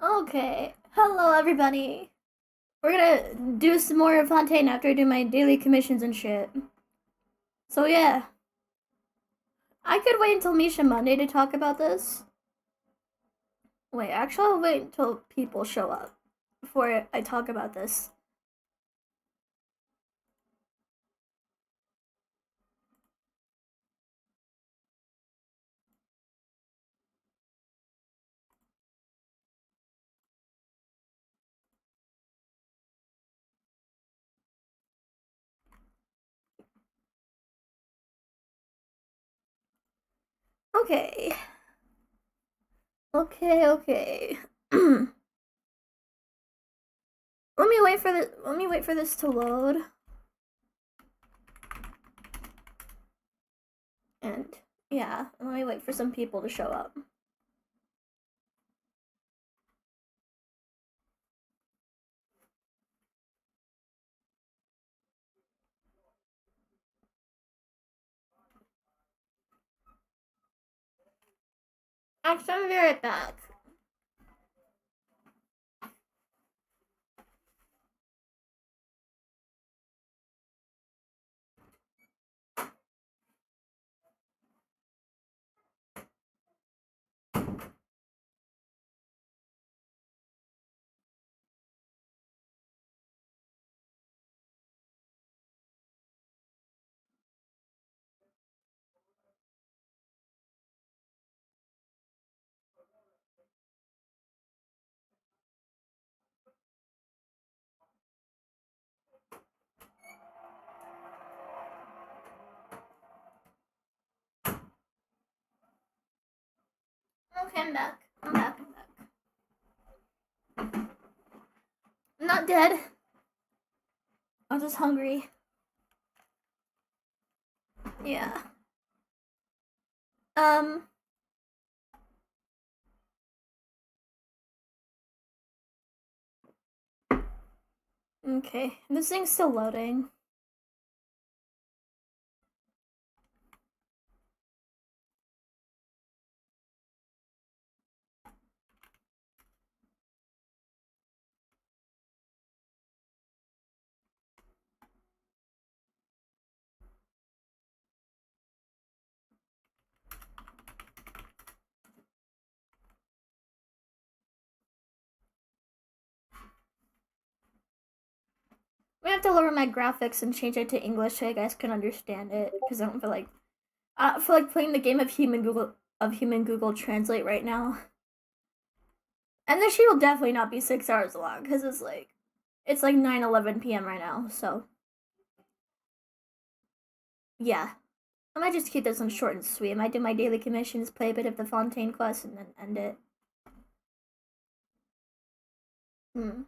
Okay. Hello, everybody. We're gonna do some more Fontaine after I do my daily commissions and shit. So, yeah. I could wait until Misha Monday to talk about this. Wait, actually, I'll wait until people show up before I talk about this. Okay. Okay. Let me wait for this to load. And yeah, let me wait for some people to show up. Actually, I'll be right back. Okay, I'm back. I'm back. I'm not dead. I'm just hungry. Yeah. Um. Okay. This thing's still loading. We have to lower my graphics and change it to English so you guys can understand it. Because I don't feel like playing the game of human Google Translate right now. And this sheet will definitely not be 6 hours long because it's like 9:11 p.m. right now. So yeah, I might just keep this one short and sweet. I might do my daily commissions, play a bit of the Fontaine quest, and then end it. Hmm.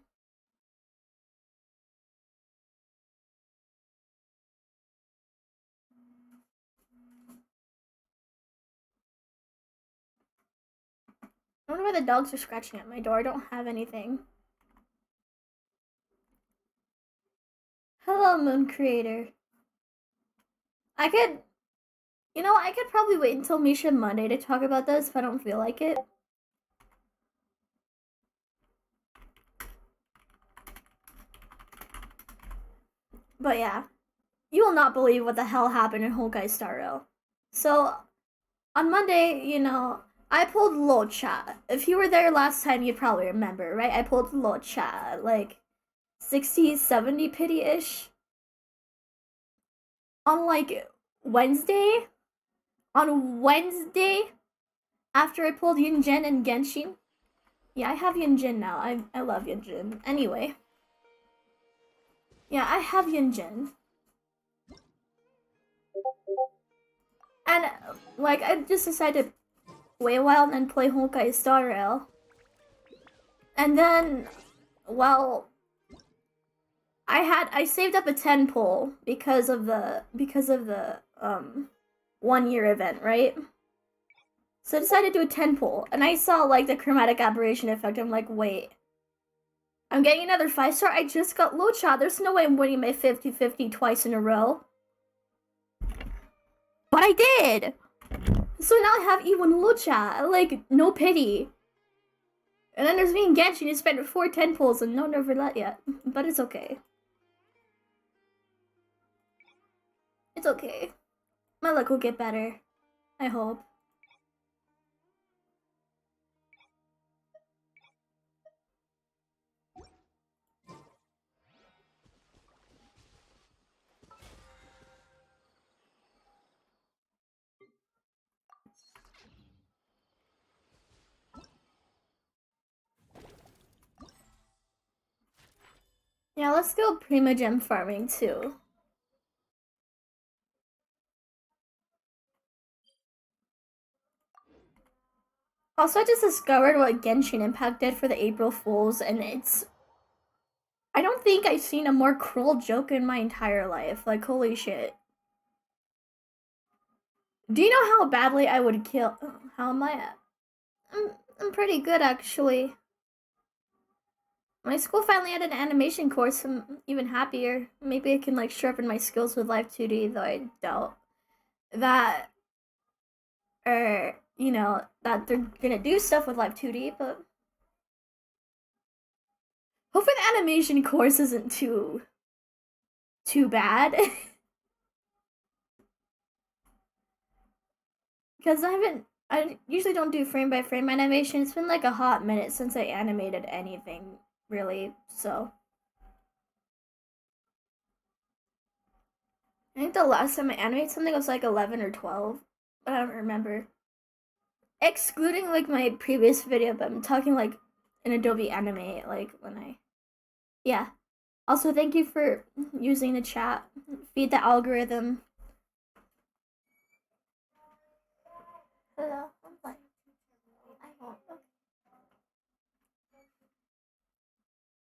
I wonder why the dogs are scratching at my door. I don't have anything. Hello, Moon Creator. I could probably wait until Misha Monday to talk about this if I don't feel like it. But yeah, you will not believe what the hell happened in Honkai Star Rail. So, on Monday, I pulled Locha. If you were there last time, you'd probably remember, right? I pulled Locha, like 60, 70 pity-ish. On Wednesday, on Wednesday, after I pulled Yunjin and Genshin. Yeah, I have Yunjin now. I love Yunjin. Anyway. Yeah, I have Yunjin. And, I just decided to wait a while and then play Honkai Star Rail. And then, well, I saved up a 10 pull because of the 1 year event, right? So I decided to do a 10 pull, and I saw the chromatic aberration effect. I'm like, wait, I'm getting another 5-star. I just got Locha. There's no way I'm winning my 50-50 twice in a row. But I did! So now I have even Locha. No pity. And then there's me and Genshin who spent 4 10 pulls and no Neverlet yet. But it's okay. It's okay. My luck will get better. I hope. Yeah, let's go Primogem farming too. Also, I just discovered what Genshin Impact did for the April Fools, and it's... I don't think I've seen a more cruel joke in my entire life. Like, holy shit. Do you know how badly I would kill... How am I at? I'm pretty good, actually. My school finally had an animation course. I'm even happier. Maybe I can, like, sharpen my skills with Live 2D, though I doubt that... you know, that they're gonna do stuff with Live 2D, but... Hopefully the animation course isn't too bad. Because I usually don't do frame by frame animation. It's been like a hot minute since I animated anything, really, so. I think the last time I animated something was like 11 or 12, but I don't remember. Excluding like my previous video, but I'm talking like in Adobe Animate, like when I. Yeah. Also, thank you for using the chat. Feed the algorithm. Hello, I'm fine. I won't. Oh,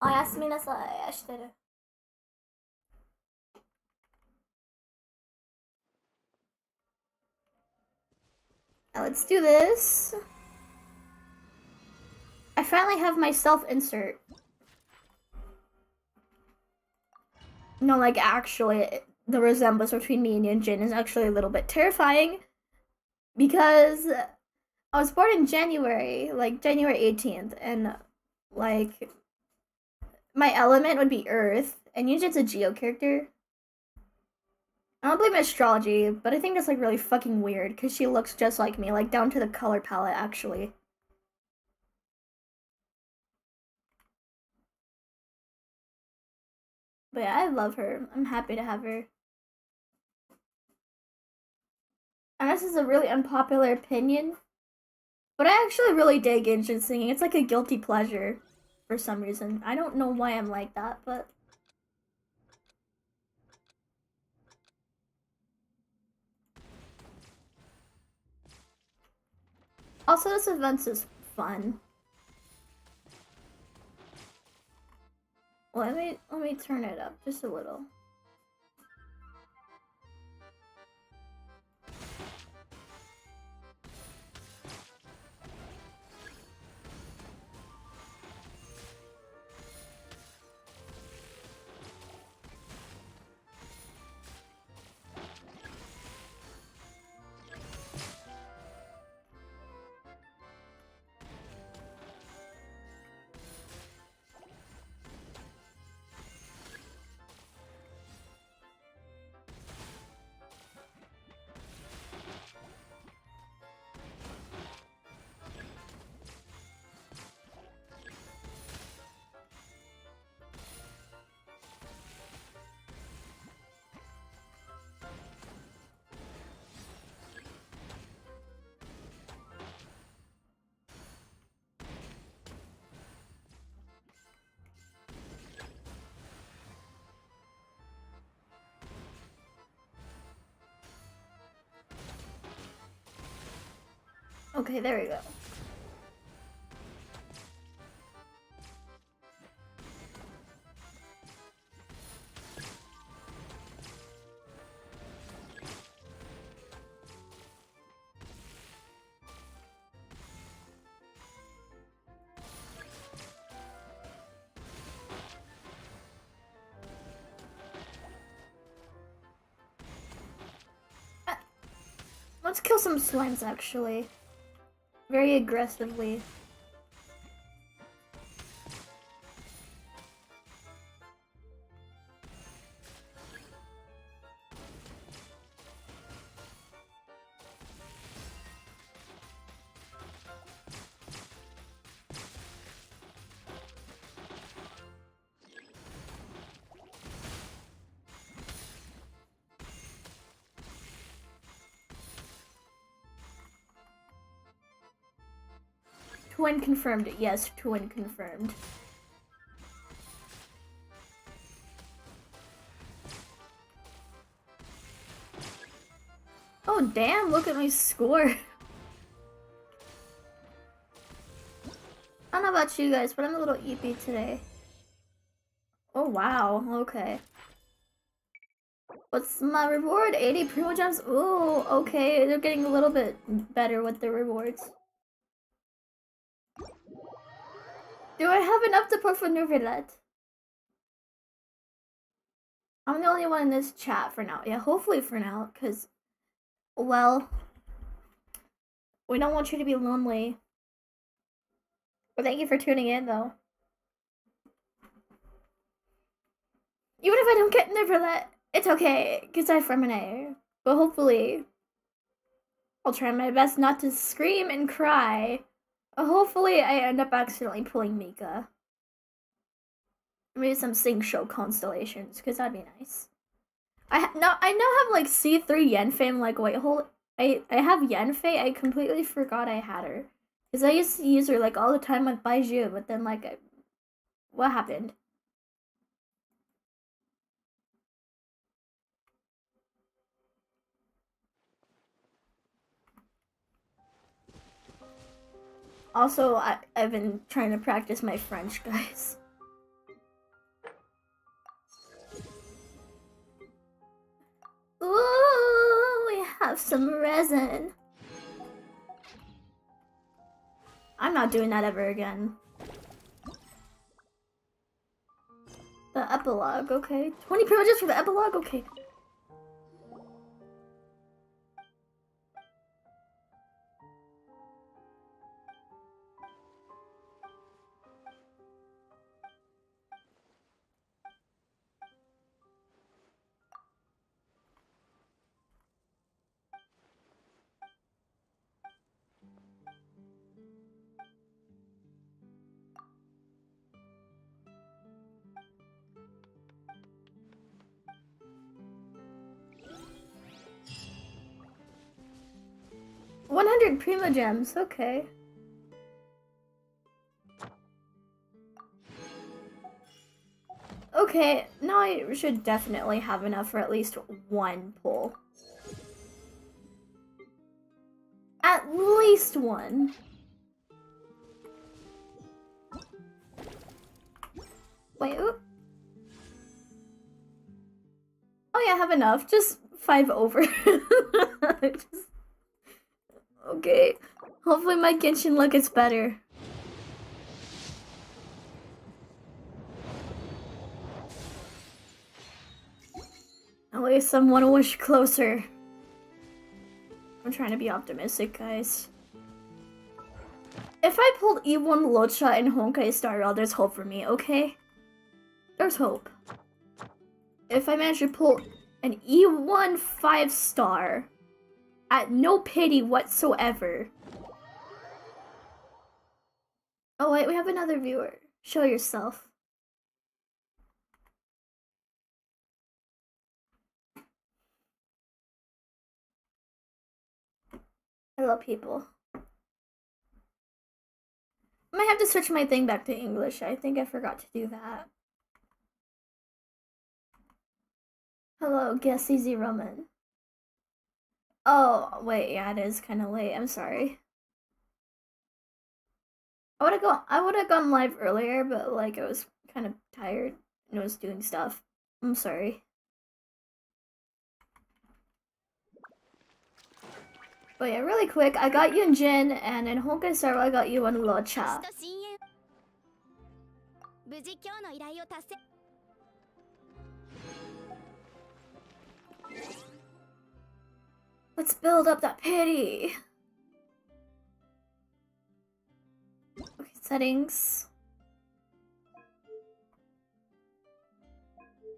おやすみなさい。してる。Now let's do this. I finally have my self-insert. No, like actually, the resemblance between me and Yunjin is actually a little bit terrifying. Because I was born in January, like January 18th, and like my element would be Earth, and Yunjin's a Geo character. I don't believe in astrology, but I think that's like really fucking weird because she looks just like me, like down to the color palette, actually. But yeah, I love her. I'm happy to have her. And this is a really unpopular opinion, but I actually really dig Injin singing. It's like a guilty pleasure for some reason. I don't know why I'm like that, but... Also, this event is fun. Let me turn it up just a little. Okay, there we go. Let's kill some slimes, actually. Very aggressively. twin confirmed. Yes, twin confirmed. Oh damn, look at my score. I don't know about you guys, but I'm a little eepy today. Oh wow, okay. What's my reward? 80 primo gems? Ooh, okay, they're getting a little bit better with the rewards. Do I have enough to put for Nouvelet? I'm the only one in this chat for now. Yeah, hopefully for now, because, well, we don't want you to be lonely. But thank you for tuning in, though. Even if I don't get Nouvelet, it's okay, because I have Freminet. But hopefully, I'll try my best not to scream and cry. Hopefully, I end up accidentally pulling Mika. Maybe some Sing Show constellations, because that'd be nice. I now have like C3 Yenfei. I'm like, wait, I have Yenfei. I completely forgot I had her. Because I used to use her like all the time with Baiju, but then like, what happened? Also, I've been trying to practice my French, guys. Ooh, we have some resin. I'm not doing that ever again. The epilogue, okay. 20 privileges for the epilogue, okay. $100 Prima Gems, okay. Okay, now I should definitely have enough for at least one pull. At least one. Wait, oop. Oh yeah, I have enough. Just 5 over. Okay. Hopefully my Genshin luck is better. At least I'm one wish closer. I'm trying to be optimistic, guys. If I pulled E1 Locha and Honkai Star Rail, there's hope for me, okay? There's hope. If I manage to pull an E1 5-star at no pity whatsoever. Oh wait, we have another viewer. Show yourself. Hello, people. I might have to switch my thing back to English. I think I forgot to do that. Hello, Guess Easy Roman. Oh, wait, yeah, it is kind of late. I'm sorry. I would have gone live earlier, but like I was kind of tired and was doing stuff. I'm sorry. But yeah, really quick, I got you in Jin, and in Honkai Star Rail I got you in Locha. Let's build up that pity. Okay, settings.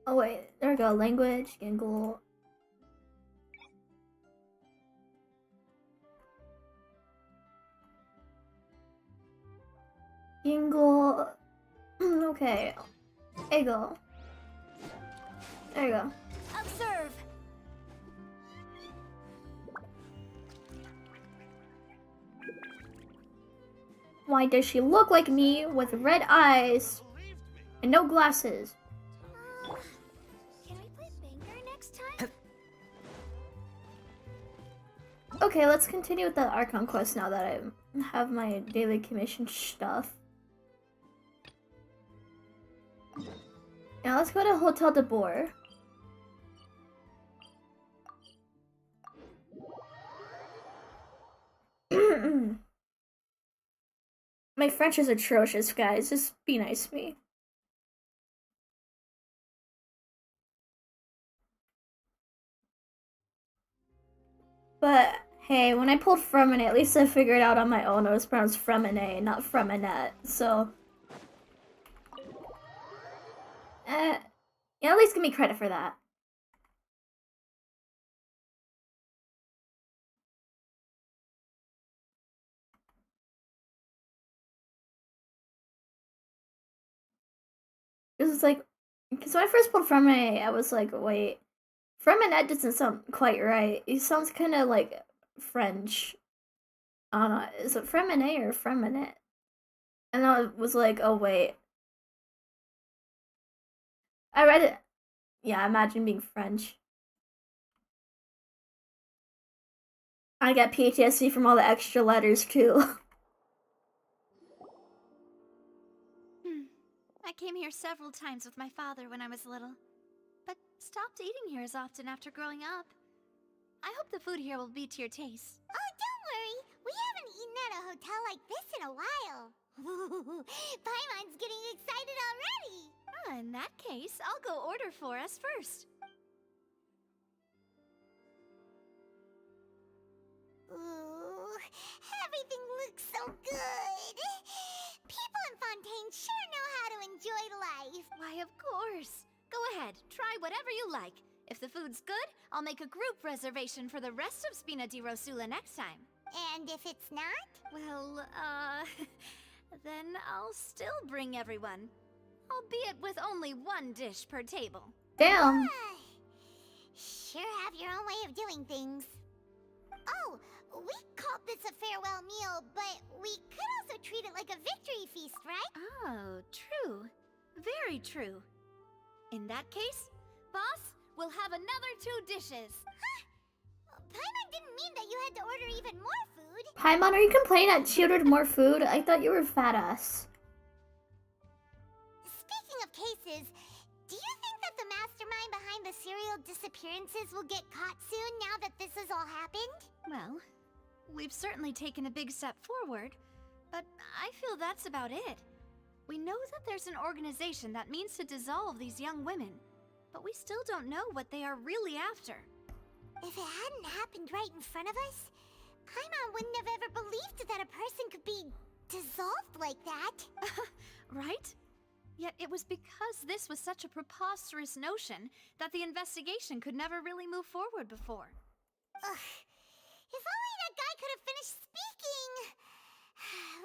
Oh wait, there we go. Language, Gingle. Gingle. Okay. There you go. There you go. Observe. Why does she look like me with red eyes and no glasses? Can we play Banger next time? Okay, let's continue with the Archon quest now that I have my daily commission stuff. Now let's go to Hotel de Boer. My French is atrocious, guys. Just be nice to me. But hey, when I pulled Freminet, at least I figured it out on my own. It was pronounced Freminet, not Freminet. So, yeah, at least give me credit for that. This is like, because when I first pulled Freminet, I was like, wait, Freminet doesn't sound quite right. It sounds kind of like French. I don't know, is it Freminet or Freminet? And I was like, oh wait. I read it. Yeah, imagine being French. I got PTSD from all the extra letters too. I came here several times with my father when I was little, but stopped eating here as often after growing up. I hope the food here will be to your taste. Oh, don't worry. We haven't eaten at a hotel like this in a while. Paimon's getting excited already. In that case, I'll go order for us first. Ooh, everything looks so good. People in Fontaine sure know how to enjoy life. Why, of course. Go ahead, try whatever you like. If the food's good, I'll make a group reservation for the rest of Spina di Rosula next time. And if it's not? Well, then I'll still bring everyone. Albeit with only one dish per table. Damn. Sure have your own way of doing things. Oh, we called this a farewell meal, but we could also treat it like a victory feast, right? Oh, true. Very true. In that case, boss, we'll have another 2 dishes. Huh? Paimon didn't mean that you had to order even more food. Paimon, are you complaining that she ordered more food? I thought you were fat ass. Speaking of cases, do you think that the mastermind behind the serial disappearances will get caught soon now that this has all happened? Well, we've certainly taken a big step forward, but I feel that's about it. We know that there's an organization that means to dissolve these young women, but we still don't know what they are really after. If it hadn't happened right in front of us, Paimon wouldn't have ever believed that a person could be dissolved like that. Right? Yet it was because this was such a preposterous notion that the investigation could never really move forward before. Ugh. If only that guy could have finished speaking!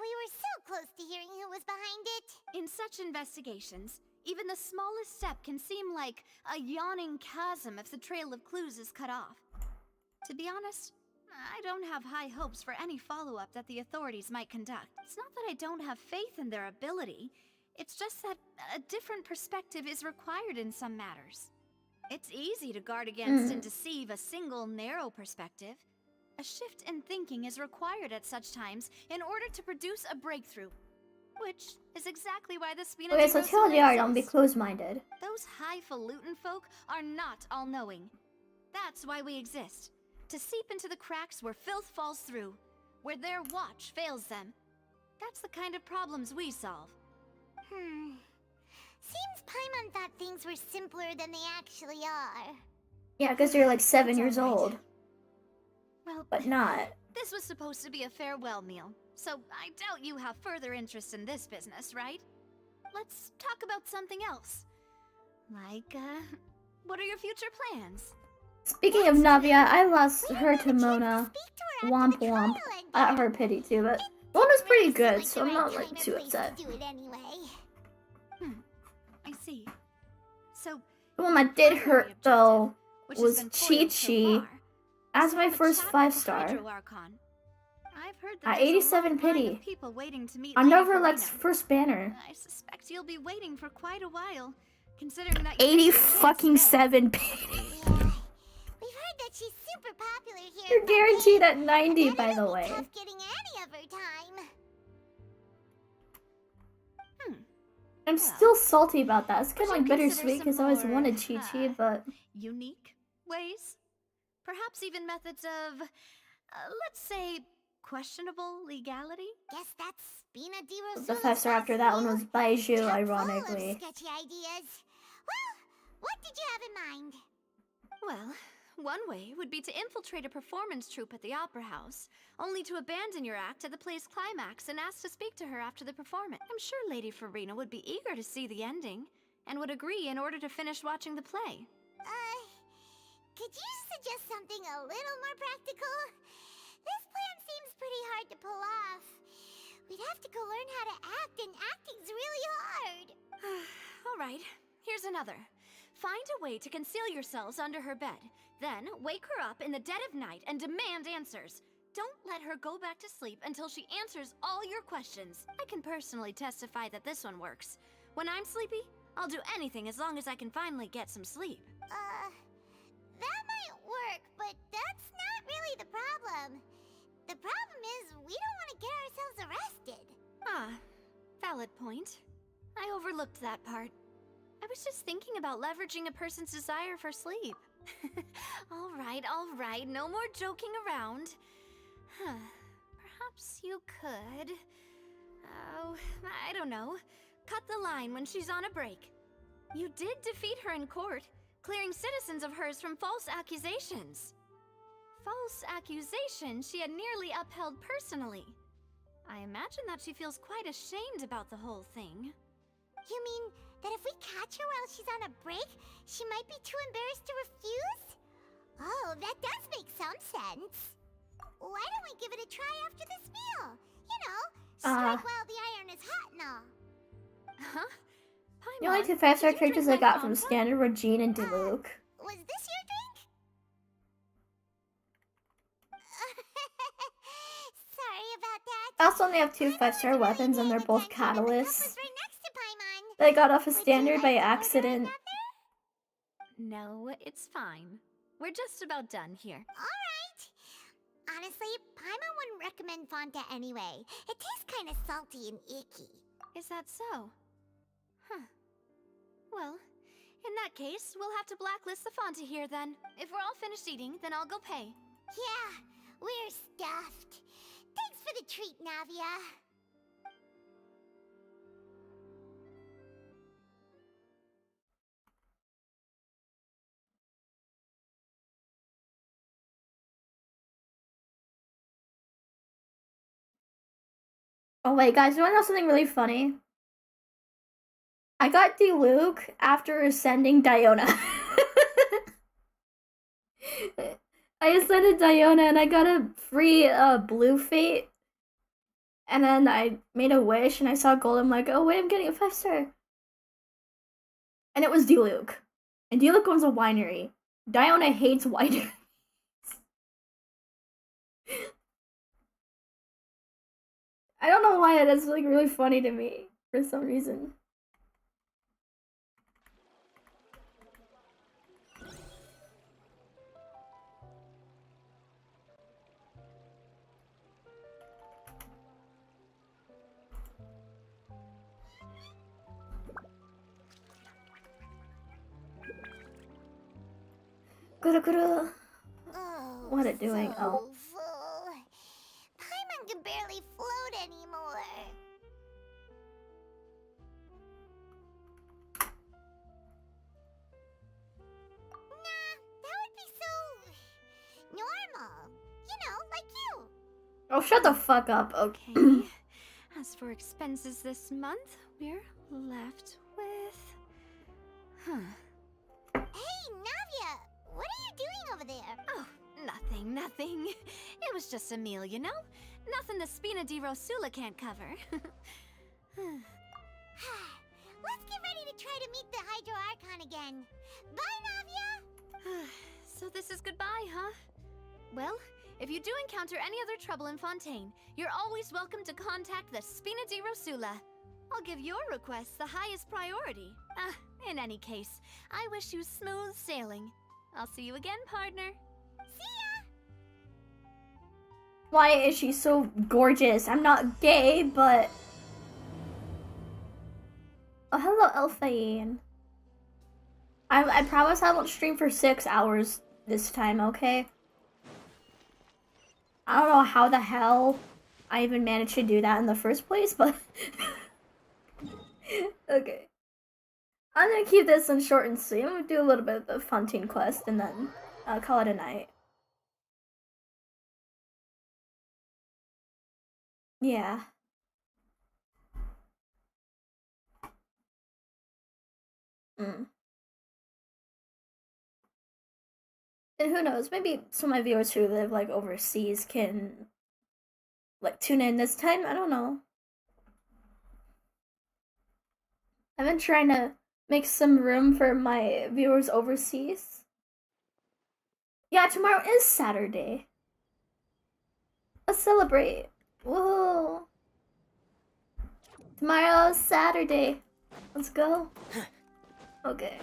We were so close to hearing who was behind it. In such investigations, even the smallest step can seem like a yawning chasm if the trail of clues is cut off. To be honest, I don't have high hopes for any follow-up that the authorities might conduct. It's not that I don't have faith in their ability. It's just that a different perspective is required in some matters. It's easy to guard against and deceive a single narrow perspective. A shift in thinking is required at such times in order to produce a breakthrough. Which is exactly why the Spina Okay, di so Rosula TLDR, don't be exists. closed-minded. Those highfalutin folk are not all-knowing. That's why we exist. To seep into the cracks where filth falls through, where their watch fails them. That's the kind of problems we solve. Seems Paimon thought things were simpler than they actually are. Yeah, because you're like 7 That's years all right. old. Well, But not. this was supposed to be a farewell meal, so I doubt you have further interest in this business, right? Let's talk about something else. Like, what are your future plans? Speaking of Navia, I lost We her didn't to have a chance Mona. speak to her after Womp the womp. trial ended. I got her pity too, but Mona's pretty Seemed good, like so the I'm right not time like and too place to upset. do it anyway. I see. So, The one that did primary hurt objective, though which was has been foiled so Chi-Chi far, as is my to have a first chat with the 5-star. Hydro Archon. I've heard that At there's a 87 long line pity. of people waiting to meet On Lady Noverlet's Farina. first banner. I suspect you'll be waiting for quite a while, considering that 80 fucking 7 pity. Yeah. We've heard that she's super popular here. You're in guaranteed Fontaine, at 90, and by that the it'll be way. tough getting any of her time. I'm still salty about that. It's kind of Would like you bittersweet consider because I some always more, wanted Chi Chi, but unique ways? Perhaps even methods of, let's say, questionable legality? Guess that's Spina di the Rosula's 5-star after that one was Baiju, Chock full of ironically. sketchy ideas. Well, what did you have in mind? Well, one way would be to infiltrate a performance troupe at the Opera House, only to abandon your act at the play's climax and ask to speak to her after the performance. I'm sure Lady Farina would be eager to see the ending, and would agree in order to finish watching the play. Could you suggest something a little more practical? This plan seems pretty hard to pull off. We'd have to go learn how to act, and acting's really hard. Alright, here's another. Find a way to conceal yourselves under her bed. Then, wake her up in the dead of night and demand answers. Don't let her go back to sleep until she answers all your questions. I can personally testify that this one works. When I'm sleepy, I'll do anything as long as I can finally get some sleep. That might work, but that's not really the problem. The problem is we don't want to get ourselves arrested. Ah, valid point. I overlooked that part. I was just thinking about leveraging a person's desire for sleep. All right, no more joking around. Perhaps you could... Oh, I don't know. Cut the line when she's on a break. You did defeat her in court, clearing citizens of hers from false accusations. False accusations she had nearly upheld personally. I imagine that she feels quite ashamed about the whole thing. You mean that if we catch her while she's on a break, she might be too embarrassed to refuse? Oh, that does make some sense. Why don't we give it a try after this meal? You know, strike while the iron is hot and all. Huh? the only Paimon, 2 5-star did you characters I drink my got from Fanta? Standard were Jean and Diluc. Was this your drink? Sorry about that. I also only have 2 Paimon 5-star wasn't weapons and really they're paying both attention, and the cup was catalysts. right next to Paimon. That I got off of Would you Standard by like to order accident. another? No, it's fine. We're just about done here. Alright. Honestly, Paimon wouldn't recommend Fonta anyway. It tastes kind of salty and icky. Is that so? Huh. Well, in that case, we'll have to blacklist the Fonta here then. If we're all finished eating, then I'll go pay. Yeah, we're stuffed. Thanks for the treat, Navia. Oh wait, guys, you wanna know something really funny? I got Diluc after ascending Diona. I ascended Diona and I got a free blue fate. And then I made a wish and I saw gold. I'm like, oh wait, I'm getting a 5-star. And it was Diluc. And Diluc owns a winery. Diona hates wineries. I don't know why that's like really funny to me for some reason. Kuru. Oh, What it doing? so Oh. full. Paimon can barely float anymore. Nah, that would be so normal. You know, like you. Oh, shut the fuck up. Okay. Okay. As for expenses this month, we're left with... Hey, Navia, what are you doing over there? Oh, nothing. It was just a meal, you know? Nothing the Spina di Rosula can't cover. Let's get ready to try to meet the Hydro Archon again. Bye, Navia! So this is goodbye, huh? Well, If you do encounter any other trouble in Fontaine, you're always welcome to contact the Spina di Rosula. I'll give your requests the highest priority. In any case, I wish you smooth sailing. I'll see you again, partner. See ya! Why is she so gorgeous? I'm not gay, but... Oh, hello, Elfane. I promise I won't stream for 6 hours this time, okay? I don't know how the hell I even managed to do that in the first place, but... Okay. I'm gonna keep this one short and sweet. I'm gonna do a little bit of the Fontaine quest and then call it a night. Yeah. And who knows, maybe some of my viewers who live like overseas can like tune in this time. I don't know. I've been trying to make some room for my viewers overseas. Yeah, tomorrow is Saturday. Let's celebrate. Whoa. Tomorrow's Saturday. Let's go. Okay.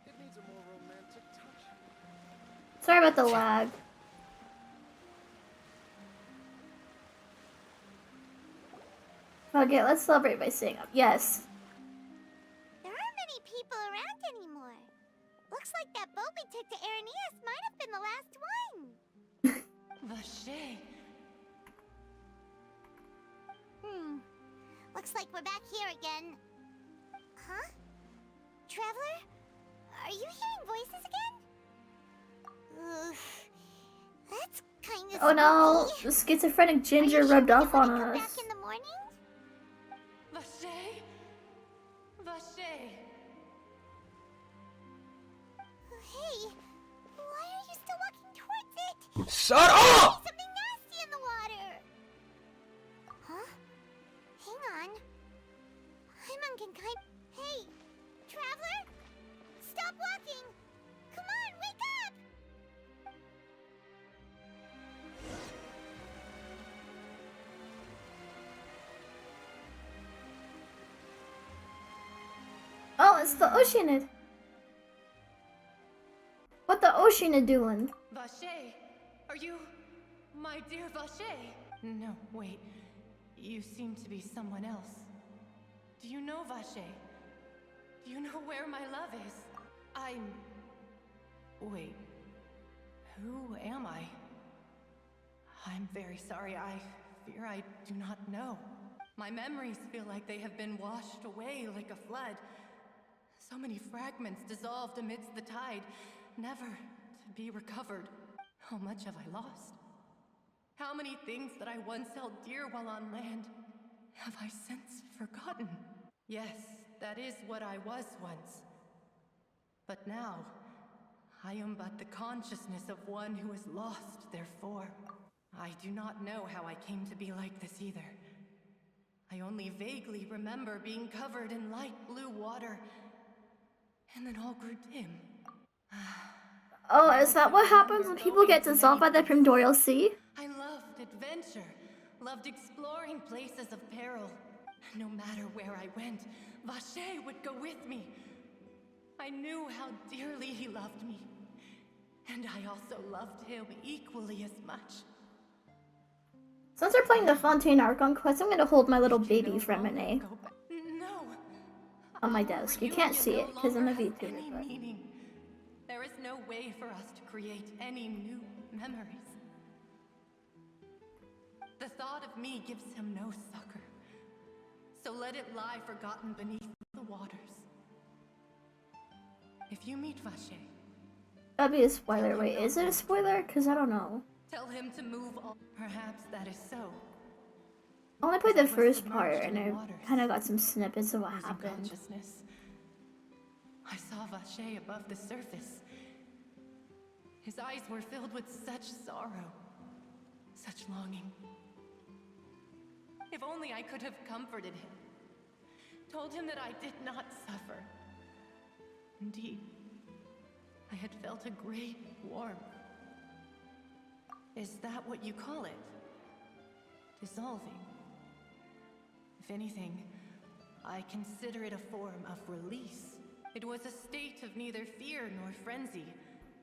It needs a more romantic touch. Sorry about the lag. Okay, let's celebrate by staying up. Yes. There aren't many people around anymore. Looks like that boat we took to Araneas might have been the last one. Vache. Looks like we're back here again. Huh? Traveler? Are you hearing voices again? That's kind of Oh no, spooky. the schizophrenic Are you ginger sure rubbed we off don't on wanna come us. back in the morning? Vache. Vache. Hey, why are you still walking towards it? Shut up! There's something nasty in the water. Huh? Hang on. Hyman can Hey, traveler? Stop walking! Come on, wake up! Oh, it's the Oceanid. What the Oceanid doing? Vache. Are you my dear Vache? No, wait. You seem to be someone else. Do you know Vache? Do you know where my love is? Wait. Who am I? I'm very sorry. I fear I do not know. My memories feel like they have been washed away like a flood. So many fragments dissolved amidst the tide, never to be recovered. How much have I lost? How many things that I once held dear while on land have I since forgotten? Yes, that is what I was once. But now, I am but the consciousness of one who is lost, therefore. I do not know how I came to be like this either. I only vaguely remember being covered in light blue water, and then all grew dim. Oh, is that what happens when people get dissolved by the Primordial Sea? I loved adventure, loved exploring places of peril. No matter where I went, Vache would go with me. I knew how dearly he loved me, and I also loved him equally as much. Since we're playing the Fontaine Archon quest, I'm gonna hold my little baby Freminet No. on my desk. You can't see it because I'm a Any VTuber, but... meaning. There is no way for us to create any new memories. The thought of me gives him no succor. So let it lie forgotten beneath the waters. If you meet Vache, That'd be a spoiler. Wait, is it a spoiler? Because I don't know. tell him to move on. Perhaps that is so. I only played the first part and I kind of got some snippets of what Losing happened. consciousness. I saw Vache above the surface. His eyes were filled with such sorrow, such longing. If only I could have comforted him, told him that I did not suffer. Indeed, I had felt a great warmth. Is that what you call it? Dissolving. If anything, I consider it a form of release. It was a state of neither fear nor frenzy.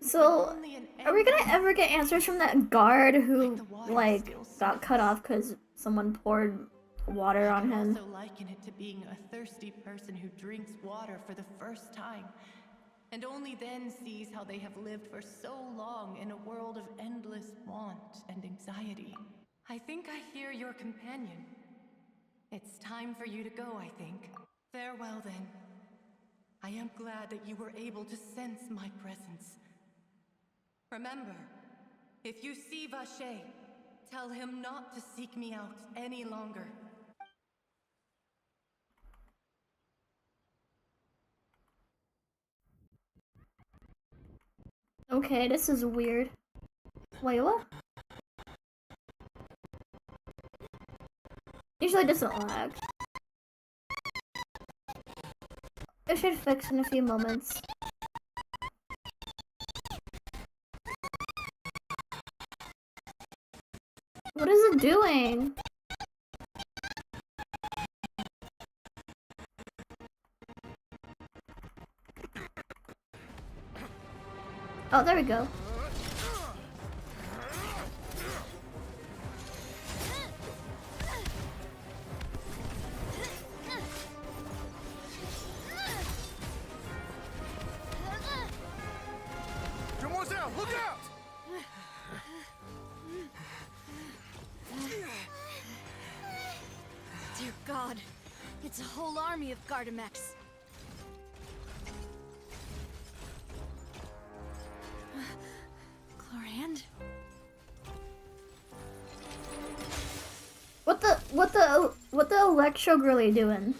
So, Only an are we gonna endless- ever get answers from that guard who, the water like, still got cut off because someone poured water I on can him? also liken it to being a thirsty person who drinks water for the first time, and only then sees how they have lived for so long in a world of endless want and anxiety. I think I hear your companion. It's time for you to go, I think. Farewell, then. I am glad that you were able to sense my presence. Remember, if you see Vacher, tell him not to seek me out any longer. Okay, this is weird. Wait, what? Usually doesn't lag. It should fix in a few moments. What is it doing? Oh, there we go. Demoiselle, look out! Dear God, it's a whole army of Gardamex. Chlorand? What the Electro Girly doing?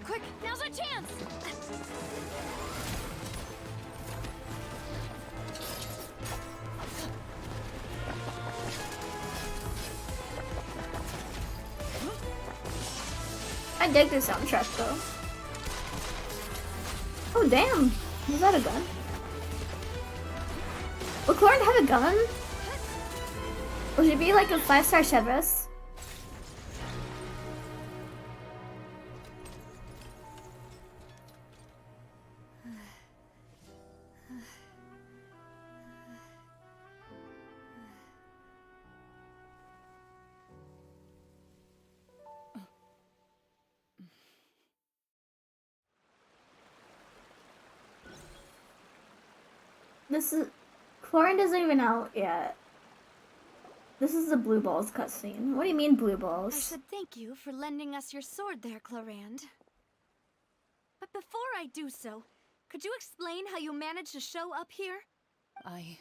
Quick, now's our chance! I dig the soundtrack though. Oh damn! Was that a gun? Will Chlorine have a gun? Will she be like a 5-star Chevrolet? This is... Chlorine isn't even out yet. This is the Blue Balls cutscene. What do you mean, Blue I Balls? should thank you for lending us your sword there, Chlorand. But before I do so, could you explain how you managed to show up here? I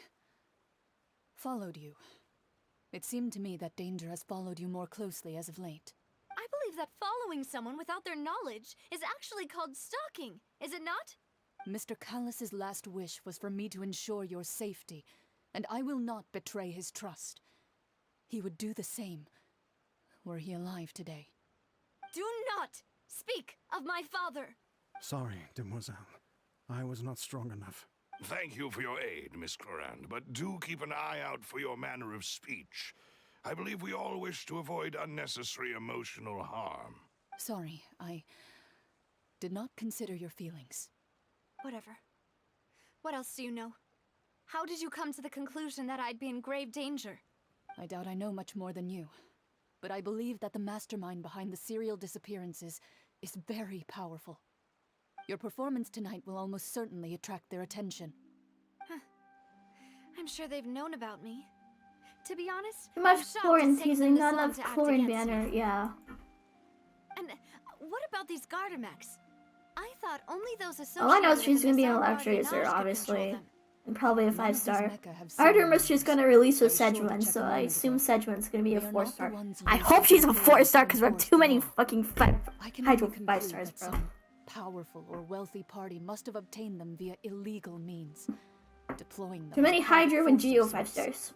followed you. It seemed to me that danger has followed you more closely as of late. I believe that following someone without their knowledge is actually called stalking, is it not? Mr. Callus's last wish was for me to ensure your safety, and I will not betray his trust. He would do the same, were he alive today. Do not speak of my father! Sorry, demoiselle. I was not strong enough. Thank you for your aid, Miss Clorand, but do keep an eye out for your manner of speech. I believe we all wish to avoid unnecessary emotional harm. Sorry, I did not consider your feelings. Whatever. What else do you know? How did you come to the conclusion that I'd be in grave danger? I doubt I know much more than you, but I believe that the mastermind behind the serial disappearances is very powerful. Your performance tonight will almost certainly attract their attention. I'm sure they've known about me. To be honest, Too I'm much shocked Chlorine it's taken teasing, this not long enough to act Chlorine against banner, me. yeah. And what about these Gardamex? I thought only those associated All I know is with she's the gonna be an Massal Electro user, Gardenage could obviously. control them. And probably a None of these 5-star. mecha have I heard similar rumors she's names. gonna release with I was sure to Sejuani, check so a I moment assume ago. Sejuani's gonna be a They are not the 4-star. ones who I use hope she's a superior 4-star because we have force too at many all. fucking I can Hydro only conclude 5-stars, that bro. some powerful or wealthy party must have obtained them via illegal means. Deploying them Too many is part of Hydro and force Geo of 5 sorts. stars.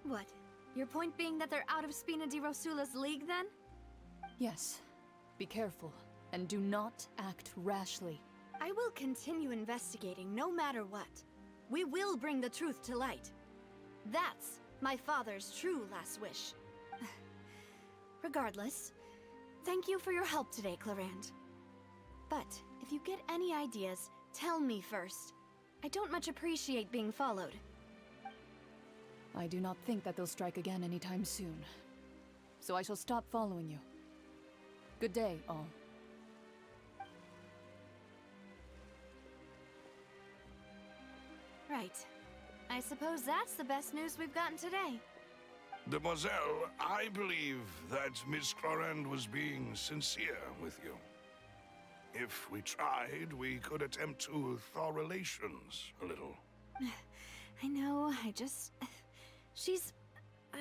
What? Your point being that they're out of Spina di Rosula's league, then? Yes. Be careful, and do not act rashly. I will continue investigating no matter what. We will bring the truth to light. That's my father's true last wish. Regardless, thank you for your help today, Clarand. But if you get any ideas, tell me first. I don't much appreciate being followed. I do not think that they'll strike again anytime soon. So I shall stop following you. Good day, all. Right. I suppose that's the best news we've gotten today. Demoiselle, I believe that Miss Clarand was being sincere with you. If we tried, we could attempt to thaw relations a little. I know, I just... She's... Oh,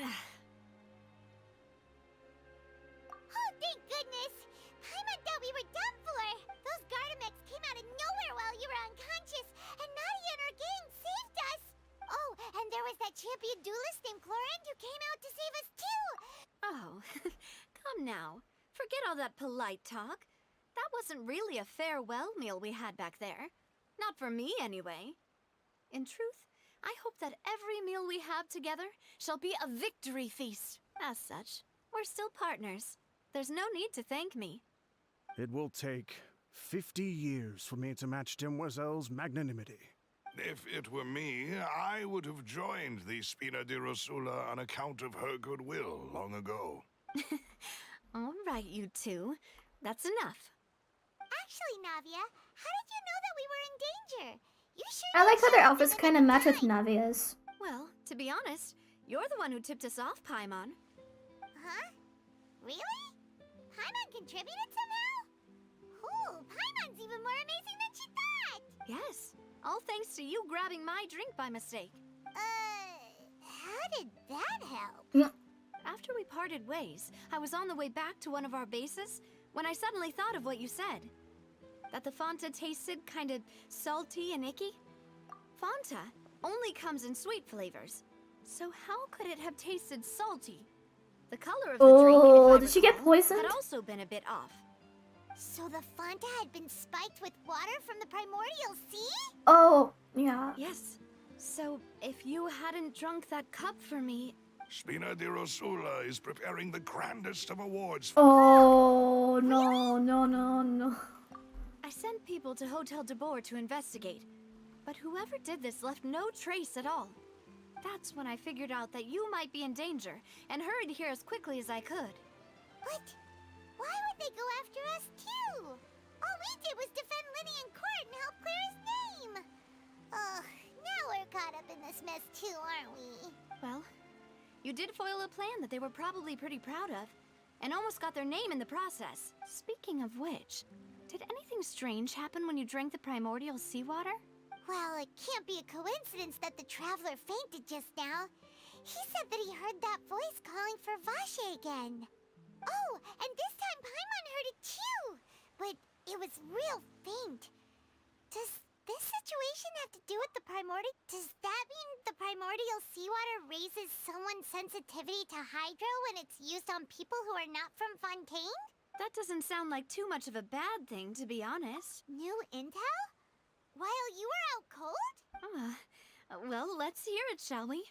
thank goodness! Paimon thought we were done for! Those Gardamex came out of nowhere while you were unconscious, and Nadia and her gang saved us! Oh, and there was that champion duelist named Clarand who came out to save us too! Oh, come now. Forget all that polite talk. That wasn't really a farewell meal we had back there. Not for me, anyway. In truth, I hope that every meal we have together shall be a victory feast. As such, we're still partners. There's no need to thank me. It will take 50 years for me to match Demoiselle's magnanimity. If it were me, I would have joined the Spina di Rosula on account of her goodwill long ago. All right, you two. That's enough. Actually, Navia, how did you know that we were in danger? You sure I like did how their show up outfits at the kind of nick match with time. Navia's. Well, to be honest, you're the one who tipped us off, Paimon. Huh? Really? Paimon contributed somehow? Ooh, Paimon's even more amazing than she thought! Yes, all thanks to you grabbing my drink by mistake. How did that help? After we parted ways, I was on the way back to one of our bases when I suddenly thought of what you said. That the Fanta tasted kind of salty and icky. Fanta only comes in sweet flavors. So how could it have tasted salty? The color of the drink, Oh, if I did she get recall, poisoned? had also been a bit off. So the Fanta had been spiked with water from the primordial sea? Oh, yeah. Yes. So if you hadn't drunk that cup for me... Spina di Rosula is preparing the grandest of awards. Oh, no, no, no, no. I sent people to Hotel de Boer to investigate, but whoever did this left no trace at all. That's when I figured out that you might be in danger, and hurried here as quickly as I could. What? Why would they go after us too? All we did was defend Linny in court and help clear his name. Ugh, now we're caught up in this mess too, aren't we? Well, you did foil a plan that they were probably pretty proud of, and almost got their name in the process. Speaking of which, did anything strange happen when you drank the primordial seawater? Well, it can't be a coincidence that the traveler fainted just now. He said that he heard that voice calling for Vache again. Oh, and this time Paimon heard it too, but it was real faint. Does this situation have to do with the primordial? Does that mean the primordial seawater raises someone's sensitivity to hydro when it's used on people who are not from Fontaine? That doesn't sound like too much of a bad thing, to be honest. New intel? While you were out cold? Well, let's hear it, shall we?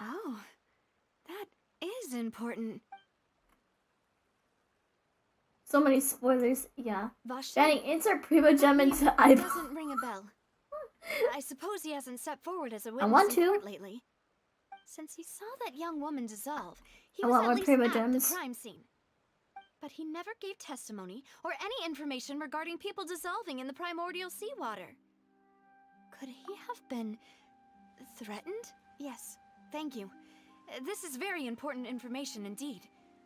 Oh, that is important. So many spoilers, yeah. Vache? Danny, insert Primo Gem That into name eyeball. doesn't ring a bell. I suppose he hasn't stepped forward as a I witness want in to. court lately. Since he saw that young woman dissolve, he I was want at more least Primo at Gems. the crime scene. But he never gave testimony or any information regarding people dissolving in the primordial seawater. Could he have been threatened? Yes, thank you. This is very important information indeed.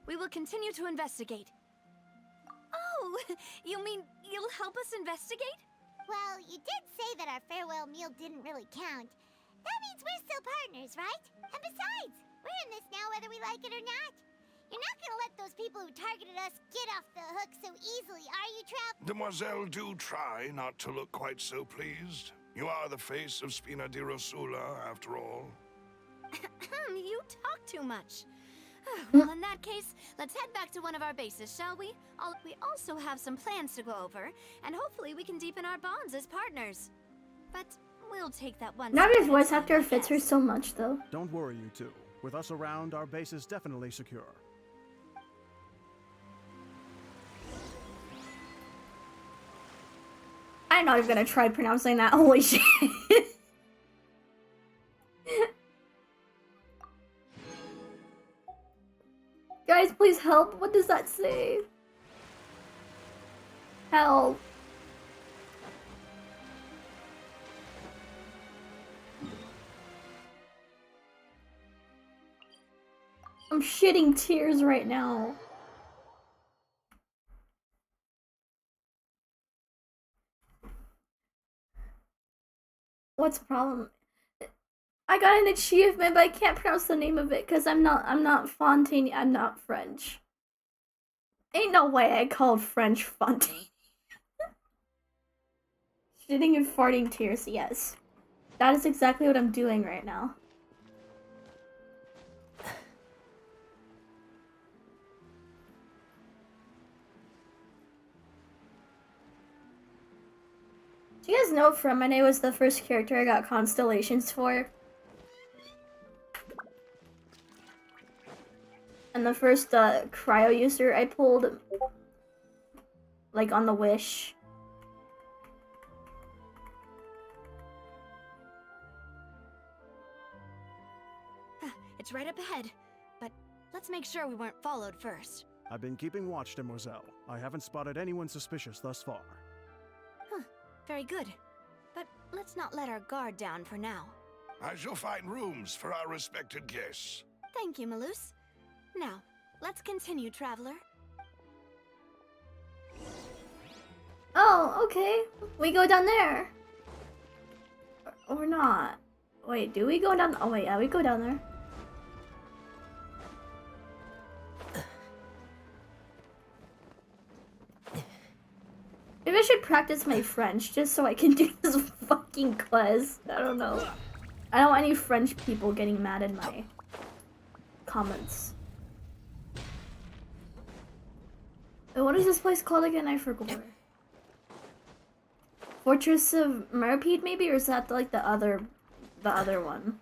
We will continue to investigate. Oh, you mean you'll help us investigate? Well, you did say that our farewell meal didn't really count. That means we're still partners, right? And besides, we're in this now whether we like it or not. You're not gonna let those people who targeted us get off the hook so easily, are you, Trav? Demoiselle, do try not to look quite so pleased. You are the face of Spina di Rosula, after all. You talk too much. Well, in that case, let's head back to one of our bases, shall we? We also have some plans to go over, and hopefully we can deepen our bonds as partners. But we'll take that one. Navi's step at a voice time, actor I fits her guess. so much, though. Don't worry, you two. With us around, our base is definitely secure. I'm not even gonna try pronouncing that. Holy shit. Guys, please help. What does that say? Help. I'm shitting tears right now. What's the problem? I got an achievement, but I can't pronounce the name of it because I'm not Fontaine. I'm not French. Ain't no way I called French Fontaine. Shitting and farting tears, yes. That is exactly what I'm doing right now. Do you guys know Freminet was the first character I got constellations for? And the first cryo user I pulled, like on the Wish. It's right up ahead, but let's make sure we weren't followed first. I've been keeping watch, Demoiselle. I haven't spotted anyone suspicious thus far. Very good. But let's not let our guard down for now. I shall find rooms for our respected guests. Thank you, Malus. Now, let's continue, traveler. Oh, okay. We go down there. Or not. Wait, do we go down? Oh wait, yeah, we go down there. Maybe I should practice my French just so I can do this fucking quiz. I don't know. I don't want any French people getting mad in my comments. And what is this place called again? I forgot. Fortress of Merpede, maybe, or is that like the other one?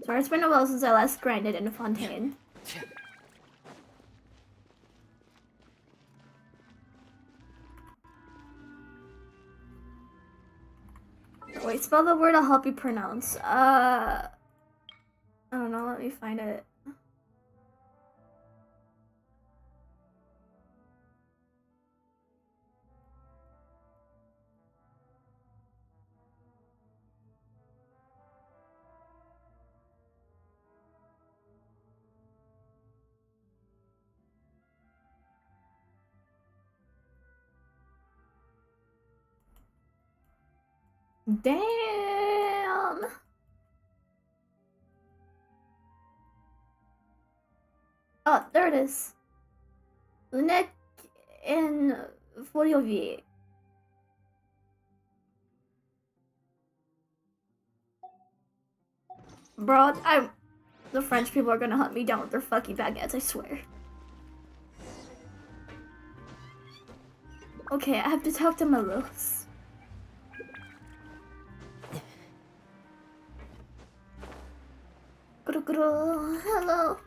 Sorry, it's been a while since I last grinded in Fontaine. Wait, spell the word I'll help you pronounce. I don't know, let me find it. Damn! Oh, there it is. Luneck in Foliovier. Bro, the French people are gonna hunt me down with their fucking baguettes, I swear. Okay, I have to talk to Malus. Hello.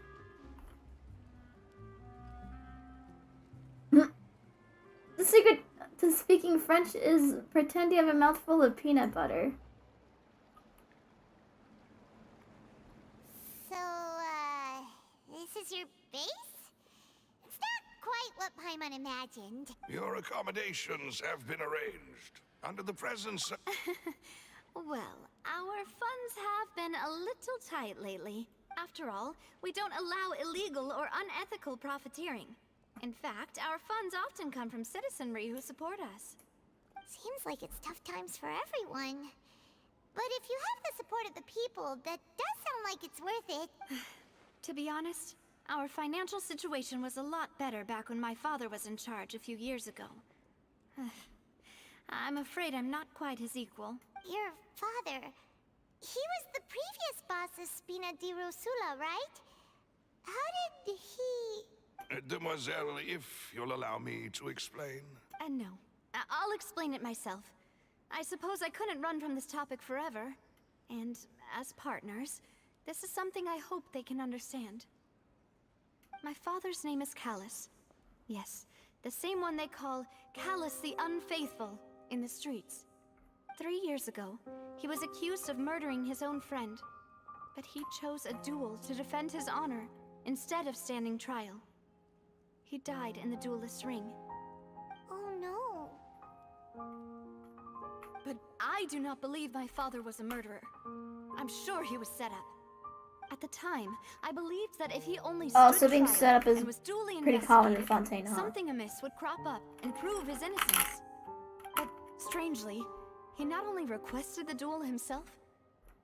The secret to speaking French is pretend you have a mouthful of peanut butter. So, this is your base? It's not quite what Paimon imagined. Your accommodations have been arranged. Under the presence of... Well, our funds have been a little tight lately. After all, we don't allow illegal or unethical profiteering. In fact, our funds often come from citizenry who support us. Seems like it's tough times for everyone. But if you have the support of the people, that does sound like it's worth it. To be honest, Our financial situation was a lot better back when my father was in charge a few years ago. I'm afraid I'm not quite his equal. Your father... He was the previous boss of Spina di Rosula, right? How did he... Demoiselle, if you'll allow me to explain. No. I'll explain it myself. I suppose I couldn't run from this topic forever. And as partners, this is something I hope they can understand. My father's name is Callus. Yes, the same one they call Callus the Unfaithful in the streets. 3 years ago, he was accused of murdering his own friend. But he chose a duel to defend his honor instead of standing trial. He died in the duelist's ring. Oh no. But I do not believe my father was a murderer. I'm sure he was set up. At the time, I believed that if he only stood So being trial set up is and was duly pretty common in investigated, Fontaine, huh? something amiss would crop up and prove his innocence. But strangely, he not only requested the duel himself,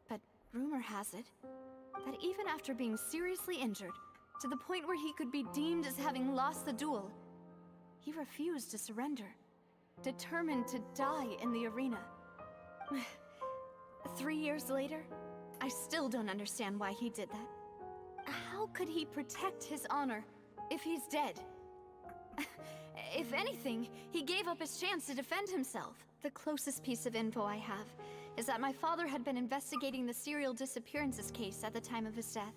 but rumor has it that even after being seriously injured, to the point where he could be deemed as having lost the duel, he refused to surrender, determined to die in the arena. 3 years later, I still don't understand why he did that. How could he protect his honor if he's dead? If anything, he gave up his chance to defend himself. The closest piece of info I have is that my father had been investigating the serial disappearances case at the time of his death.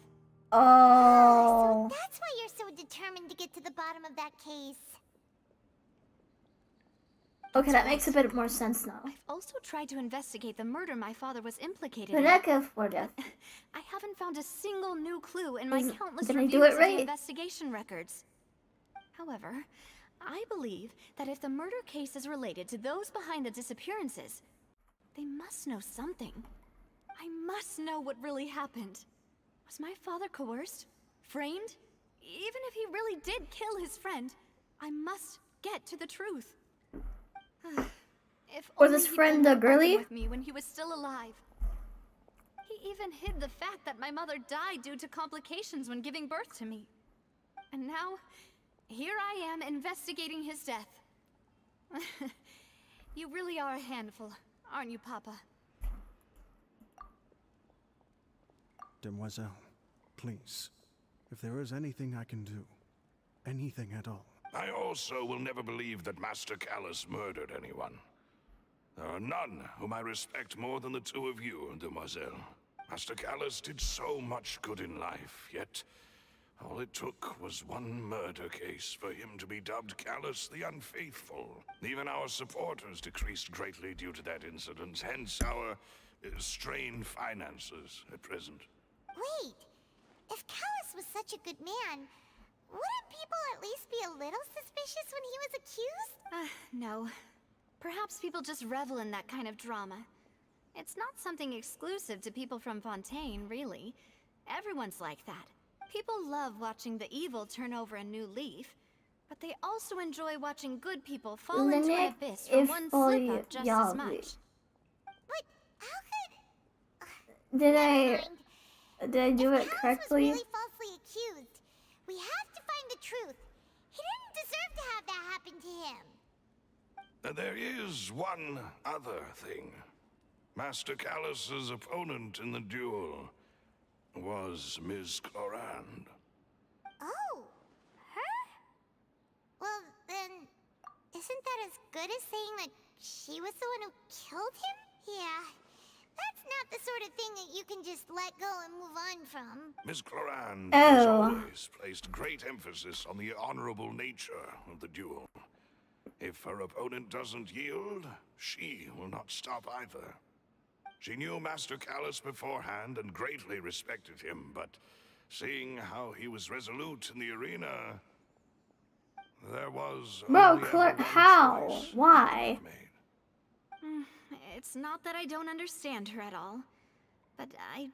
Oh. So that's why you're so determined to get to the bottom of that case. Okay, that makes a bit more sense now. I've also tried to investigate the murder my father was implicated But in. that go for death. I haven't found a single new clue in my Isn't- countless did I reviews do it of right? the investigation records. However, I believe that if the murder case is related to those behind the disappearances, they must know something. I must know what really happened. Was my father coerced? Framed? Even if he really did kill his friend, I must get to the truth. If Was only his he'd friend been a girly? open with me when he was still alive. He even hid the fact that my mother died due to complications when giving birth to me. And now, here I am investigating his death. You really are a handful, aren't you, Papa? Demoiselle, please, if there is anything I can do, anything at all. I also will never believe that Master Callus murdered anyone. There are none whom I respect more than the two of you, Demoiselle. Master Callus did so much good in life, yet all it took was one murder case for him to be dubbed Callus the Unfaithful. Even our supporters decreased greatly due to that incident, hence our strained finances at present. Wait, if Callus was such a good man, wouldn't people at least be a little suspicious when he was accused? No. Perhaps people just revel in that kind of drama. It's not something exclusive to people from Fontaine, really. Everyone's like that. People love watching the evil turn over a new leaf, but they also enjoy watching good people fall into an abyss for one slip-up just as much. But how could... Did Never I mind. do If it Callus correctly? was really falsely accused, we have to find the truth. He didn't deserve to have that happen to him. There is one other thing. Master Callus's opponent in the duel was Ms. Clorand. Oh, her? Well, then, isn't that as good as saying that she was the one who killed him? Yeah, that's not the sort of thing that you can just let go and move on from. Ms. Clorand has Oh. always placed great emphasis on the honorable nature of the duel. If her opponent doesn't yield, she will not stop either. She knew Master Callus beforehand and greatly respected him, but seeing how he was resolute in the arena, there was Bro, only ever one how? choice Why? made. It's not that I don't understand her at all, but I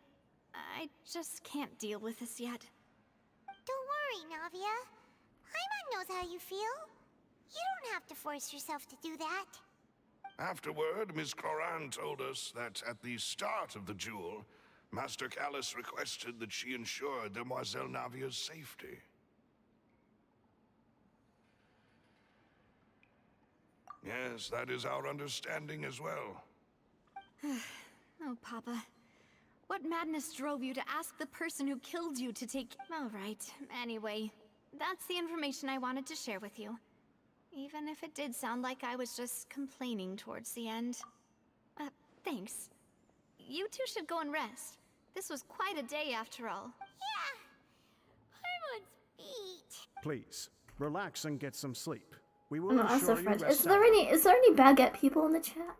just can't deal with this yet. Don't worry, Navia. Paimon knows how you feel. You don't have to force yourself to do that. Afterward, Ms. Clorand told us that at the start of the duel, Master Callus requested that she ensure Demoiselle Navia's safety. Yes, that is our understanding as well. Oh, Papa. What madness drove you to ask the person who killed you to take... All right, anyway. That's the information I wanted to share with you. Even if it did sound like I was just complaining towards the end. Thanks. You two should go and rest. This was quite a day after all. Yeah. Paimon's beat. Please, relax and get some sleep. We will I'm also ensure you French. rest Is there out. any baguette people in the chat?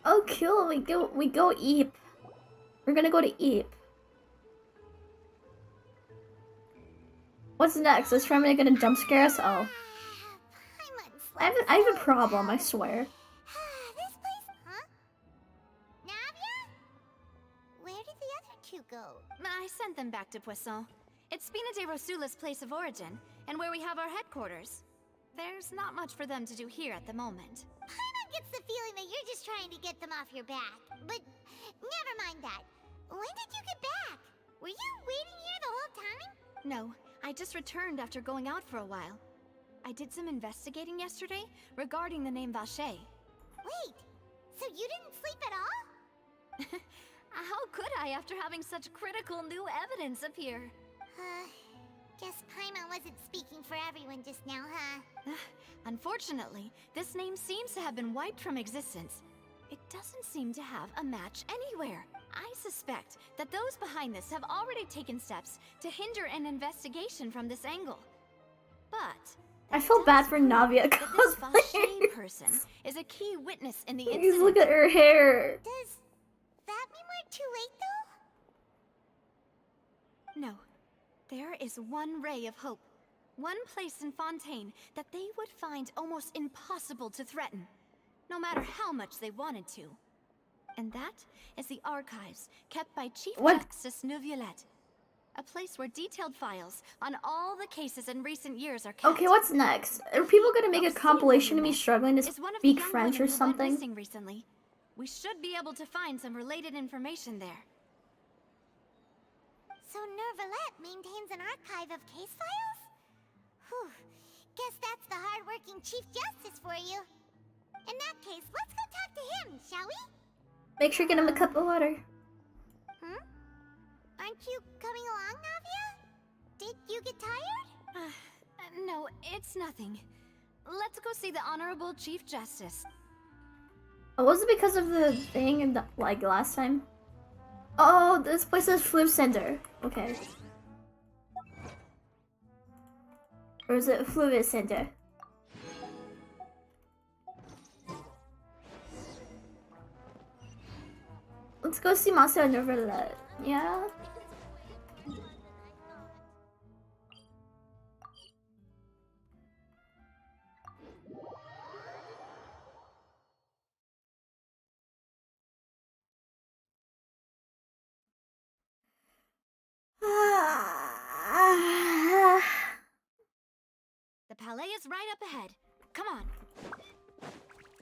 Oh, cool. We go Eep. We're gonna go to Eep. What's next? Is Freminet gonna jump scare us? Oh. Paimon's I have a problem, I swear. This place, huh? Navia? Where did the other two go? I sent them back to Poisson. It's Spina de Rosula's place of origin, and where we have our headquarters. There's not much for them to do here at the moment. Paimon gets the feeling that you're just trying to get them off your back. But never mind that. When did you get back? Were you waiting here the whole time? No, I just returned after going out for a while. I did some investigating yesterday regarding the name Vacher. Wait, so you didn't sleep at all? How could I after having such critical new evidence appear? Guess Paimon wasn't speaking for everyone just now, huh? Unfortunately, this name seems to have been wiped from existence. It doesn't seem to have a match anywhere. I suspect that those behind this have already taken steps to hinder an investigation from this angle. But I feel bad for Navia that this Vacher cosplay. person is a key witness in the Please incident. look at her hair. Does that mean we're too late, though? No. There is one ray of hope. One place in Fontaine that they would find almost impossible to threaten, no matter how much they wanted to. And that is the archives kept by Chief Justice Neuvillette. A place where detailed files on all the cases in recent years are kept. Okay, what's next? Are people gonna make a compilation of me struggling to Is one of the speak young French women or who went something? missing recently. We should be able to find some related information there. So Neuvillette maintains an archive of case files? Whew. Guess that's the hard-working Chief Justice for you. In that case, let's go talk to him, shall we? Make sure you get him a cup of water. Aren't you coming along, Navia? Did you get tired? No, it's nothing. Let's go see the Honorable Chief Justice. Oh, was it because of the thing in the, like last time? Oh, this place is Flu Center. Okay. Or is it Fluid Center? Let's go see Master Neuvillette. Yeah? The palais is right up ahead. Come on.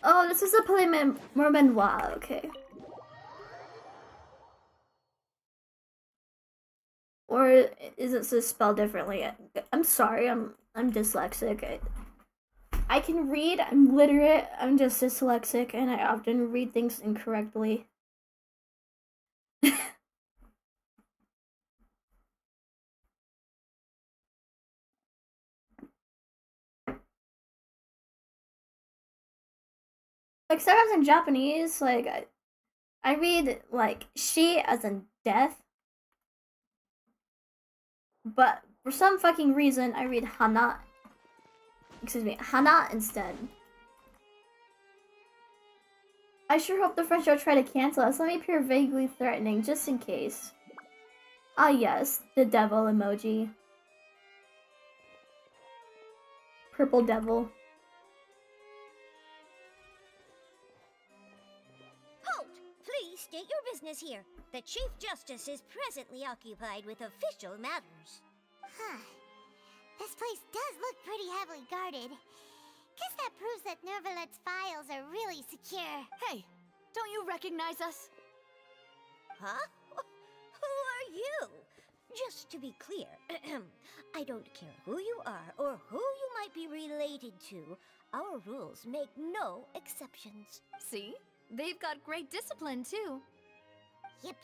Oh, this is a Palais Mormanois. Okay. Or is it just spelled differently? I'm sorry, I'm dyslexic. I can read, I'm literate, I'm just dyslexic, and I often read things incorrectly. Like, sometimes in Japanese, like, I read, like, she as in death. But for some fucking reason, I read hana. Excuse me, hana instead. I sure hope the French don't try to cancel us. Let me appear vaguely threatening, just in case. Ah yes, the devil emoji. Purple devil. Halt! Please state your business here. The Chief Justice is presently occupied with official matters. Huh. This place does look pretty heavily guarded. Guess that proves that Nervalet's files are really secure. Hey, don't you recognize us? Huh? Who are you? Just to be clear, I don't care who you are or who you might be related to. Our rules make no exceptions. See? They've got great discipline, too. Yep.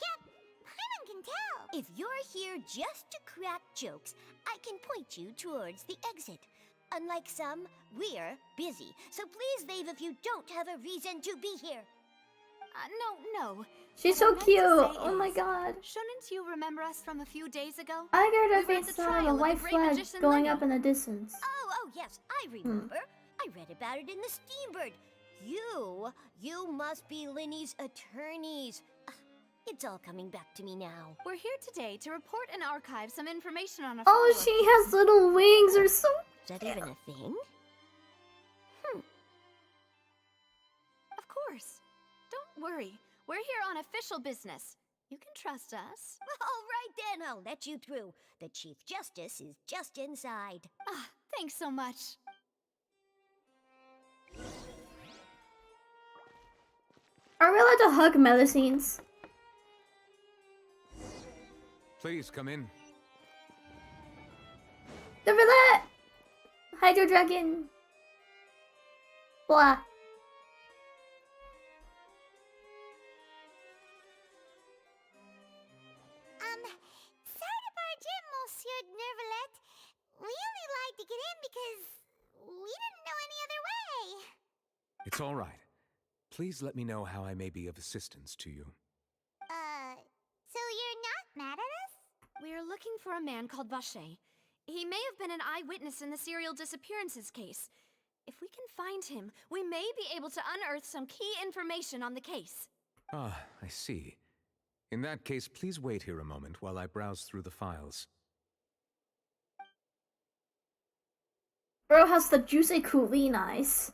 Paimon can tell. If you're here just to crack jokes, I can point you towards the exit. Unlike some, we're busy, so please leave if you don't have a reason to be here. No. She's What I so meant to cute. say Oh my is, god. Shouldn't you remember us from a few days ago? I got We her were at face the on trial a of the white great flag magician going Lenny. up in the distance. Oh, yes, I remember. I read about it in the Steambird. You must be Linny's attorneys. It's all coming back to me now. We're here today to report and archive some information on a Oh, follower. she has little wings. They're so Is that even a thing? Of course. Don't worry. We're here on official business. You can trust us. All right then, I'll let you through. The Chief Justice is just inside. Ah, thanks so much. Are we allowed to hug Melusines? Please come in. The roulette! Hydro Dragon! Blah. Sorry to barge in, Monsieur Nervalet. We only lied to get in because we didn't know any other way. It's all right. Please let me know how I may be of assistance to you. So you're not mad at us? We're looking for a man called Vacher. He may have been an eyewitness in the serial disappearances case. If we can find him, we may be able to unearth some key information on the case. Ah, I see. In that case, please wait here a moment while I browse through the files. Bro has the juicy cooline eyes.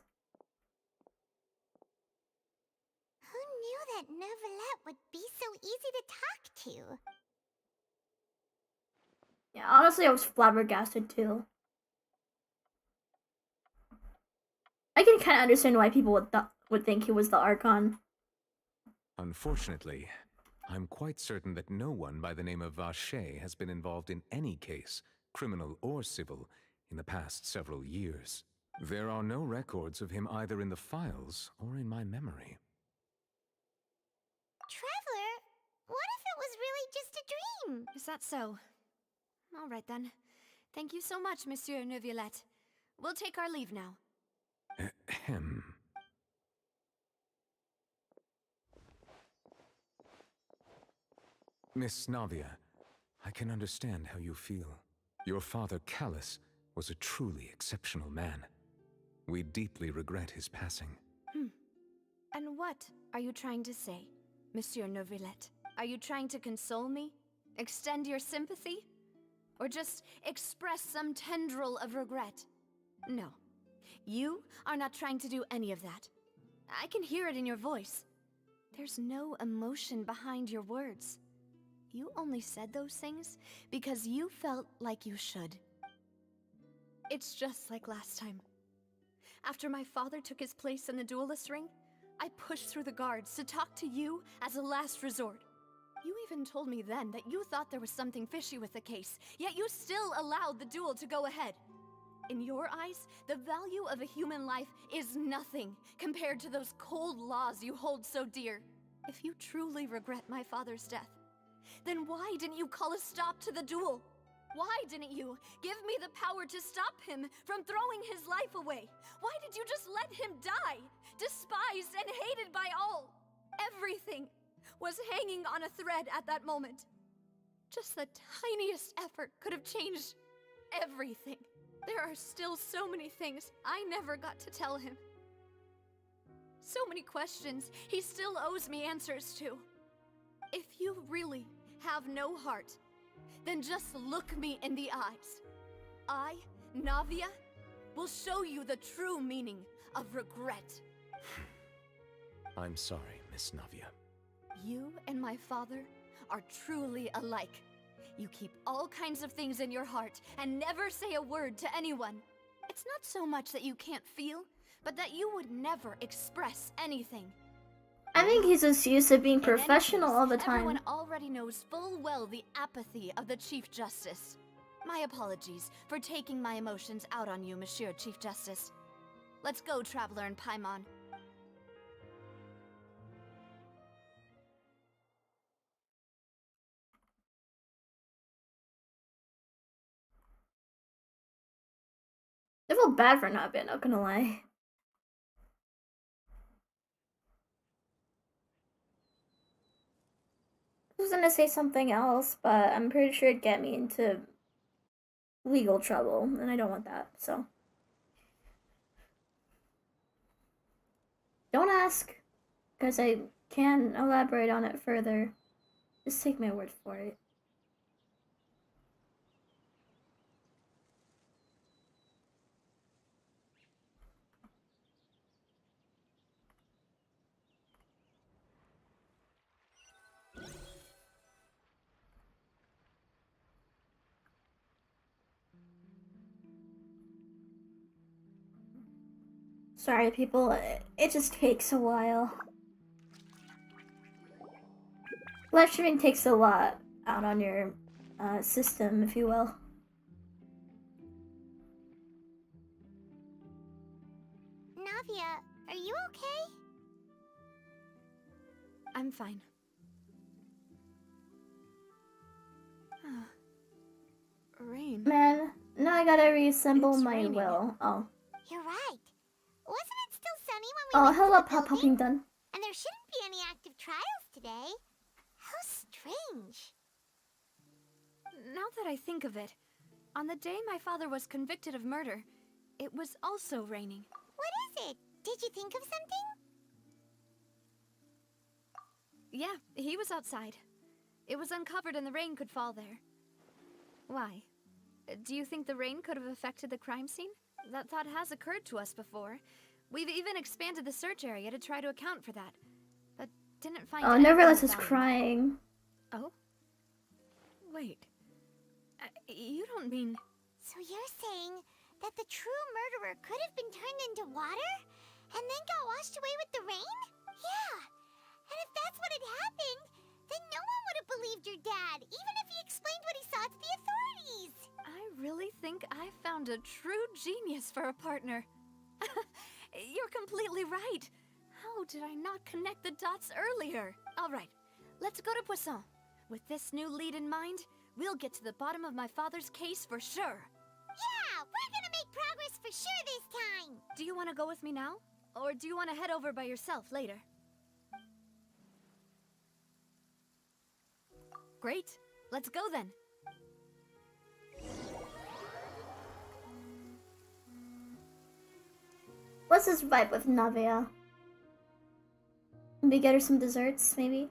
Who knew that Nervalet would be so easy to talk to? Yeah, honestly, I was flabbergasted too. I can kind of understand why people would think he was the Archon. Unfortunately, I'm quite certain that no one by the name of Vacher has been involved in any case, criminal or civil, in the past several years. There are no records of him either in the files or in my memory. Traveler, what if it was really just a dream? Is that so? All right then. Thank you so much, Monsieur Neuvillette. We'll take our leave now. Ahem. Miss Navia, I can understand how you feel. Your father, Callus, was a truly exceptional man. We deeply regret his passing. And what are you trying to say, Monsieur Neuvillette? Are you trying to console me? Extend your sympathy? Or just express some tendril of regret? No. You are not trying to do any of that. I can hear it in your voice. There's no emotion behind your words. You only said those things because you felt like you should. It's just like last time. After my father took his place in the duelist ring, I pushed through the guards to talk to you as a last resort. You even told me then that you thought there was something fishy with the case, yet you still allowed the duel to go ahead. In your eyes, the value of a human life is nothing compared to those cold laws you hold so dear. If you truly regret my father's death, then why didn't you call a stop to the duel? Why didn't you give me the power to stop him from throwing his life away? Why did you just let him die, despised and hated by all? Everything was hanging on a thread at that moment. Just the tiniest effort could have changed everything. There are still so many things I never got to tell him. So many questions he still owes me answers to. If you really have no heart, then just look me in the eyes. I, Navia, will show you the true meaning of regret. I'm sorry, Miss Navia. You and my father are truly alike. You keep all kinds of things in your heart and never say a word to anyone. It's not so much that you can't feel, but that you would never express anything. I think he's just used to being In any professional case, all the time. Everyone already knows full well the apathy of the Chief Justice. My apologies for taking my emotions out on you, Monsieur Chief Justice. Let's go, Traveler and Paimon. I feel bad for not being, not gonna lie. I was gonna say something else, but I'm pretty sure it'd get me into legal trouble, and I don't want that, so. Don't ask, because I can't elaborate on it further. Just take my word for it. Sorry, people, it just takes a while. Live streaming takes a lot out on your system, if you will. Navia, are you okay? I'm fine. Rain. Man, now I gotta reassemble It's my raining. will. Oh. You're right. Wasn't it still sunny when we Oh, went hello, to the building? Poppington. And there shouldn't be any active trials today. How strange. Now that I think of it, on the day my father was convicted of murder, it was also raining. What is it? Did you think of something? Yeah, he was outside. It was uncovered and the rain could fall there. Why? Do you think the rain could have affected the crime scene? That thought has occurred to us before. We've even expanded the search area to try to account for that, but didn't find Oh, anything Nevertheless of is value. crying. Oh? Wait. You don't mean... So you're saying that the true murderer could have been turned into water? And then got washed away with the rain? Yeah. And if that's what had happened, then no one would have believed your dad, even if he explained what he saw to the authorities. I really think I found a true genius for a partner. You're completely right. How did I not connect the dots earlier? All right, let's go to Poisson. With this new lead in mind, we'll get to the bottom of my father's case for sure. Yeah, we're gonna make progress for sure this time. Do you want to go with me now? Or do you want to head over by yourself later? Great. Let's go then. What's this vibe with Navia? Maybe get her some desserts, maybe?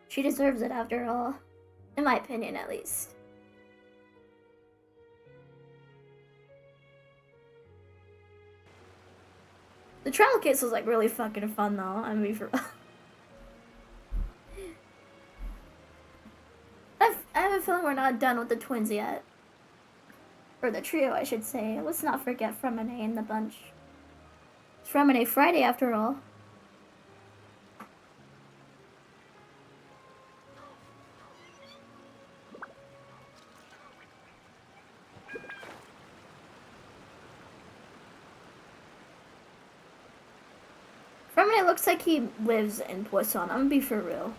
She deserves it after all. In my opinion, at least. The trial case was like really fucking fun though, I mean for I have a feeling we're not done with the twins yet. Or the trio, I should say. Let's not forget Freminet and the bunch. It's Freminet Friday after all. Freminet looks like he lives in Poisson. I'm gonna be for real.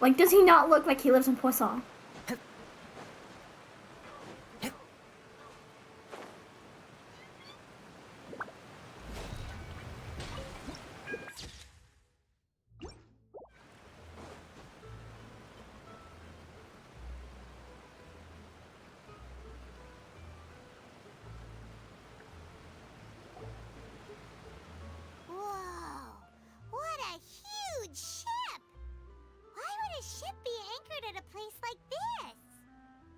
Like, does he not look like he lives in Poisson? Whoa, what a huge ship! Why would a ship be anchored at a place like this?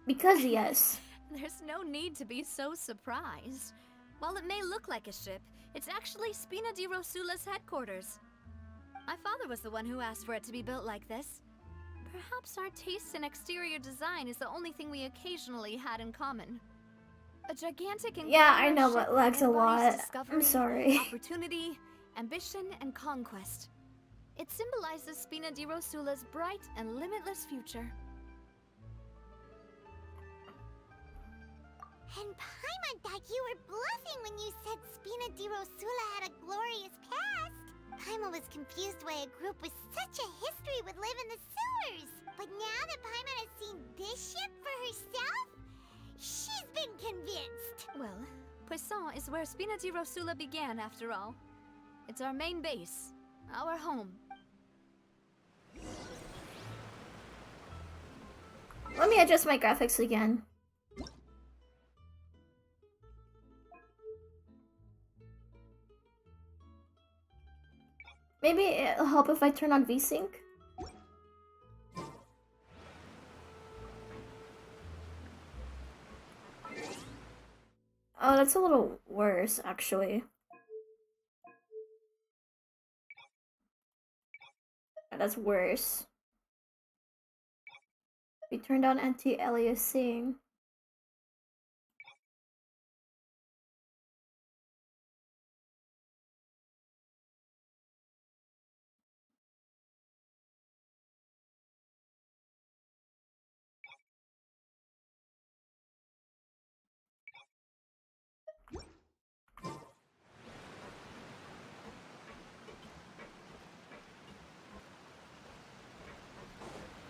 Because yes. There's no need to be so surprised. While it may look like a ship, it's actually Spina di Rosula's headquarters. My father was the one who asked for it to be built like this. Perhaps our taste in exterior design is the only thing we occasionally had in common. A gigantic Yeah, I encounter know, ship but lags a embodies lot. I'm discovery, sorry. opportunity, ambition, and conquest. It symbolizes Spina di Rosula's bright and limitless future. And Paimon thought you were bluffing when you said Spina di Rosula had a glorious past. Paimon was confused why a group with such a history would live in the sewers. But now that Paimon has seen this ship for herself, she's been convinced. Well, Poisson is where Spina di Rosula began, after all. It's our main base, our home. Let me adjust my graphics again. Maybe it'll help if I turn on VSync. Oh, that's a little worse, actually. That's worse. We turned on anti-aliasing.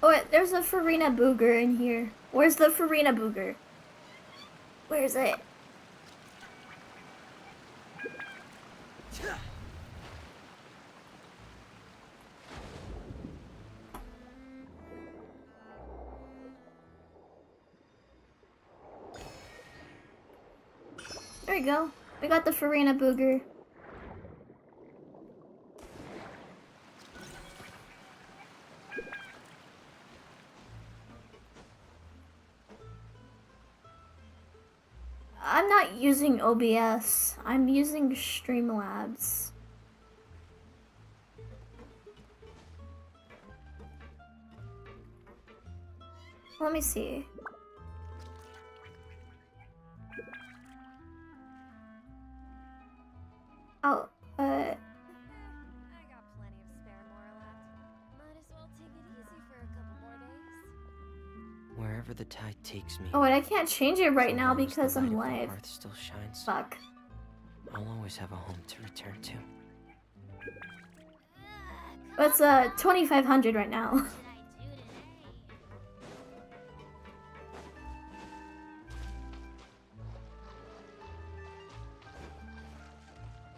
Oh wait, there's a Freminet booger in here. Where's the Freminet booger? Where's it? There we go. We got the Freminet booger. I'm not using OBS. I'm using Streamlabs. Let me see. Oh, I got plenty of spare more left. Might as well take it easy for a couple more days. Wherever the tide takes me. oh wait, I can't change it right now so long as because the I'm light of the live. hearth still shines, Fuck. I'll always have a home to return to. It's 2,500 right now.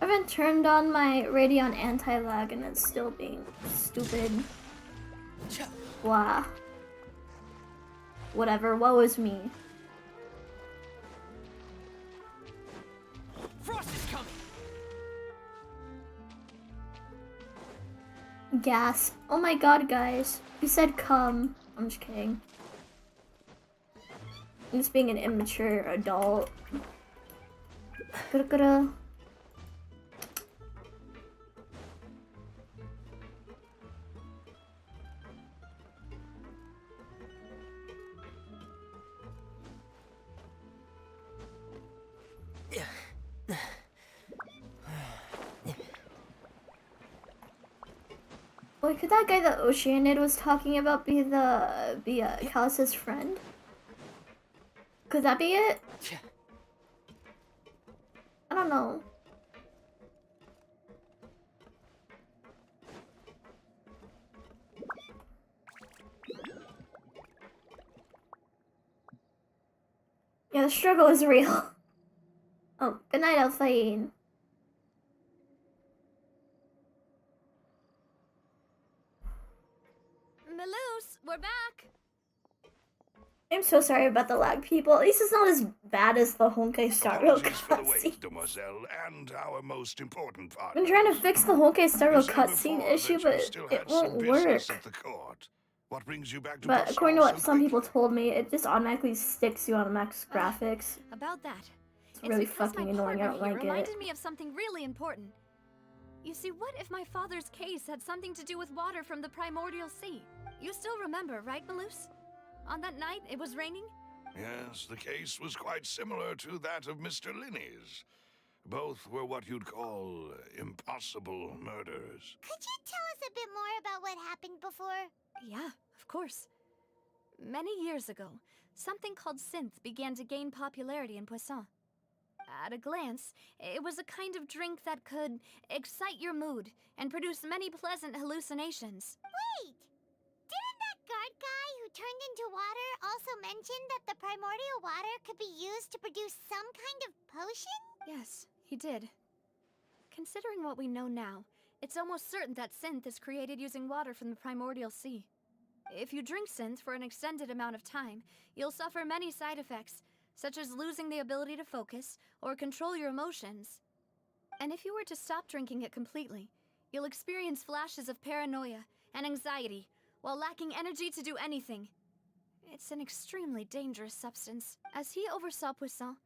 I haven't turned on my Radeon anti-lag and it's still being stupid. Blah. Whatever, woe is me. Frost is coming. Gasp. Oh my god, guys. You said come. I'm just kidding. I'm just being an immature adult. Gura. Wait, could that guy that Oceanid was talking about be Callus' friend? Could that be it? I don't know. Yeah, the struggle is real. Oh, good night, Alphaine. Maloose, we're back! I'm so sorry about the lag, people. At least it's not as bad as the Honkai Star Rail Apologies for the cutscene. wait, Demoiselle, and our most important I've partner. been trying to fix the Honkai Star You Rail said cutscene before issue, that you but still it had some won't business work. at the court. What brings you back to But Poisson according to what so some people quickly? told me, it just automatically sticks you on max graphics. About that. It's really because fucking my annoying. I partner don't here like it. reminded me of something really important. You see, what if my father's case had something to do with water from the primordial sea? You still remember, right, Maloose? On that night, it was raining? Yes, the case was quite similar to that of Mr. Linney's. Both were what you'd call impossible murders. Could you tell us a bit more about what happened before? Yeah, of course. Many years ago, something called synth began to gain popularity in Poisson. At a glance, it was a kind of drink that could excite your mood and produce many pleasant hallucinations. Wait! Didn't that guard guy who turned into water also mention that the primordial water could be used to produce some kind of potion? Yes, he did. Considering what we know now, it's almost certain that synth is created using water from the primordial sea. If you drink synth for an extended amount of time, you'll suffer many side effects, such as losing the ability to focus or control your emotions. And if you were to stop drinking it completely, you'll experience flashes of paranoia and anxiety while lacking energy to do anything. It's an extremely dangerous substance. As he oversaw Poisson,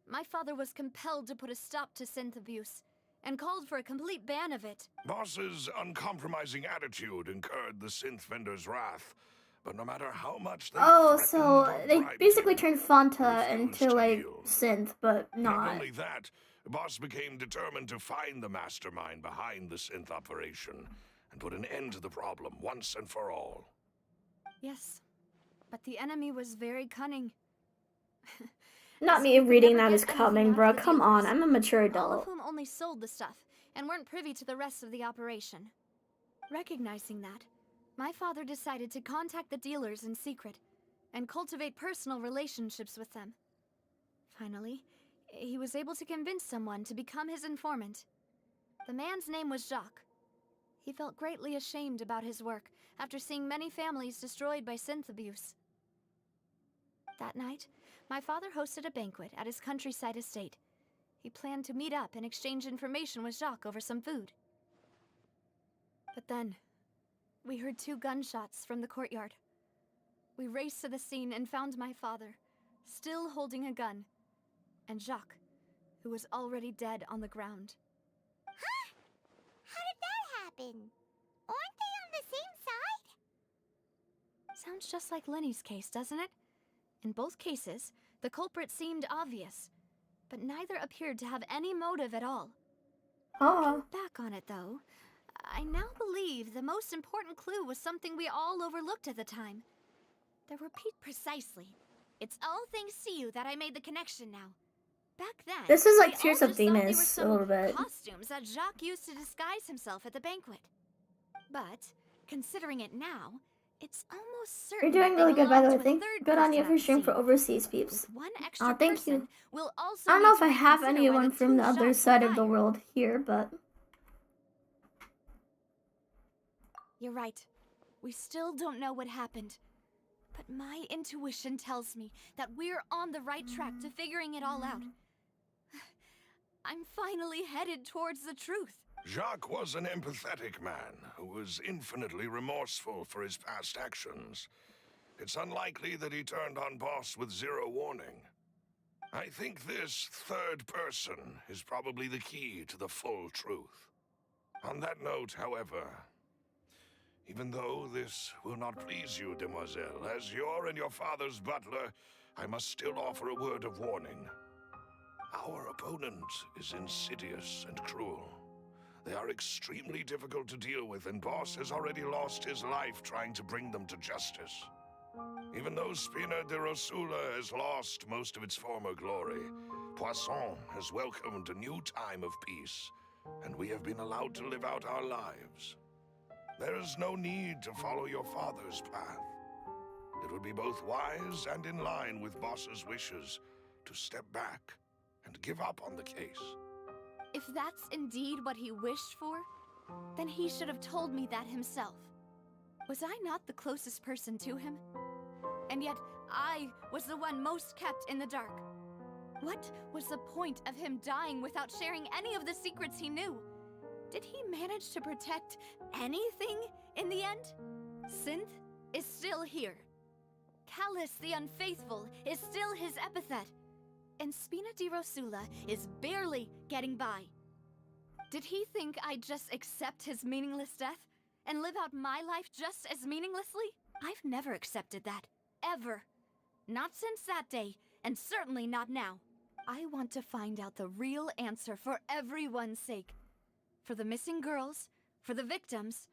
my father was compelled to put a stop to synth abuse and called for a complete ban of it. Boss's uncompromising attitude incurred the synth vendor's wrath, but no matter how much they Oh, threatened so or they bribed basically him, turned Fonta he refused into, to like, yield. synth, but Not not. only that, Boss became determined to find the mastermind behind the synth operation and put an end to the problem once and for all. Yes, but the enemy was very cunning. Not So me we could reading never that get is anything coming, out of bro. the Come on, dealers, I'm a mature all of adult. whom only sold the stuff and weren't privy to the rest of the operation. Recognizing that, my father decided to contact the dealers in secret and cultivate personal relationships with them. Finally, he was able to convince someone to become his informant. The man's name was Jacques. He felt greatly ashamed about his work after seeing many families destroyed by synth abuse. That night, my father hosted a banquet at his countryside estate. He planned to meet up and exchange information with Jacques over some food. But then, we heard 2 gunshots from the courtyard. We raced to the scene and found my father, still holding a gun, and Jacques, who was already dead on the ground. Huh? How did that happen? Aren't they on the same side? Sounds just like Lenny's case, doesn't it? In both cases, the culprit seemed obvious, but neither appeared to have any motive at all. Huh. Looking back on it, though, I now believe the most important clue was something we all overlooked at the time. There were precisely. It's all thanks to you that I made the connection now. Back then, This is like we all Tears of just thought they were Themis a some little bit. costumes that Jacques used to disguise himself at the banquet. But, considering it now, it's almost certain You're doing that really they good, by the way. belong to a Thank third good on person you at for the stream for scene. overseas peeps. With one extra Thank person, you. we'll also I don't know need if to I have reconsider anyone why the from the 2 other shots side were of the fired. world here, but You're right. We still don't know what happened. But my intuition tells me that we're on the right track to figuring it all out. I'm finally headed towards the truth. Jacques was an empathetic man who was infinitely remorseful for his past actions. It's unlikely that he turned on Boss with zero warning. I think this third person is probably the key to the full truth. On that note, however, even though this will not please you, demoiselle, as your and your father's butler, I must still offer a word of warning. Our opponent is insidious and cruel. They are extremely difficult to deal with, and Boss has already lost his life trying to bring them to justice. Even though Spina de Rosula has lost most of its former glory, Poisson has welcomed a new time of peace, and we have been allowed to live out our lives. There is no need to follow your father's path. It would be both wise and in line with Boss's wishes to step back and give up on the case. If that's indeed what he wished for, then he should have told me that himself. Was I not the closest person to him? And yet, I was the one most kept in the dark. What was the point of him dying without sharing any of the secrets he knew? Did he manage to protect anything in the end? Synth is still here. Callus the Unfaithful is still his epithet. And Spina di Rosula is barely getting by. Did he think I'd just accept his meaningless death and live out my life just as meaninglessly? I've never accepted that. Ever. Not since that day, and certainly not now. I want to find out the real answer for everyone's sake. For the missing girls, for the victims,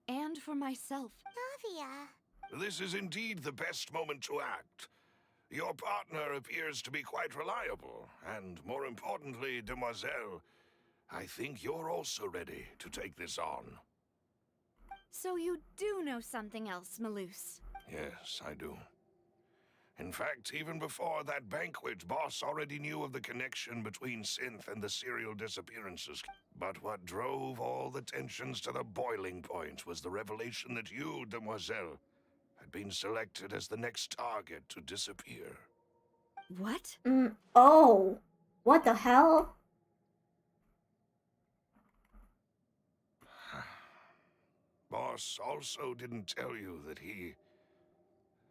and for myself. Navia. This is indeed the best moment to act. Your partner appears to be quite reliable, and more importantly, Demoiselle, I think you're also ready to take this on. So you do know something else, Malus? Yes, I do. In fact, even before that banquet, Boss already knew of the connection between Synth and the serial disappearances. But what drove all the tensions to the boiling point was the revelation that you, Demoiselle, had been selected as the next target to disappear. What? Oh. What the hell? Boss also didn't tell you that he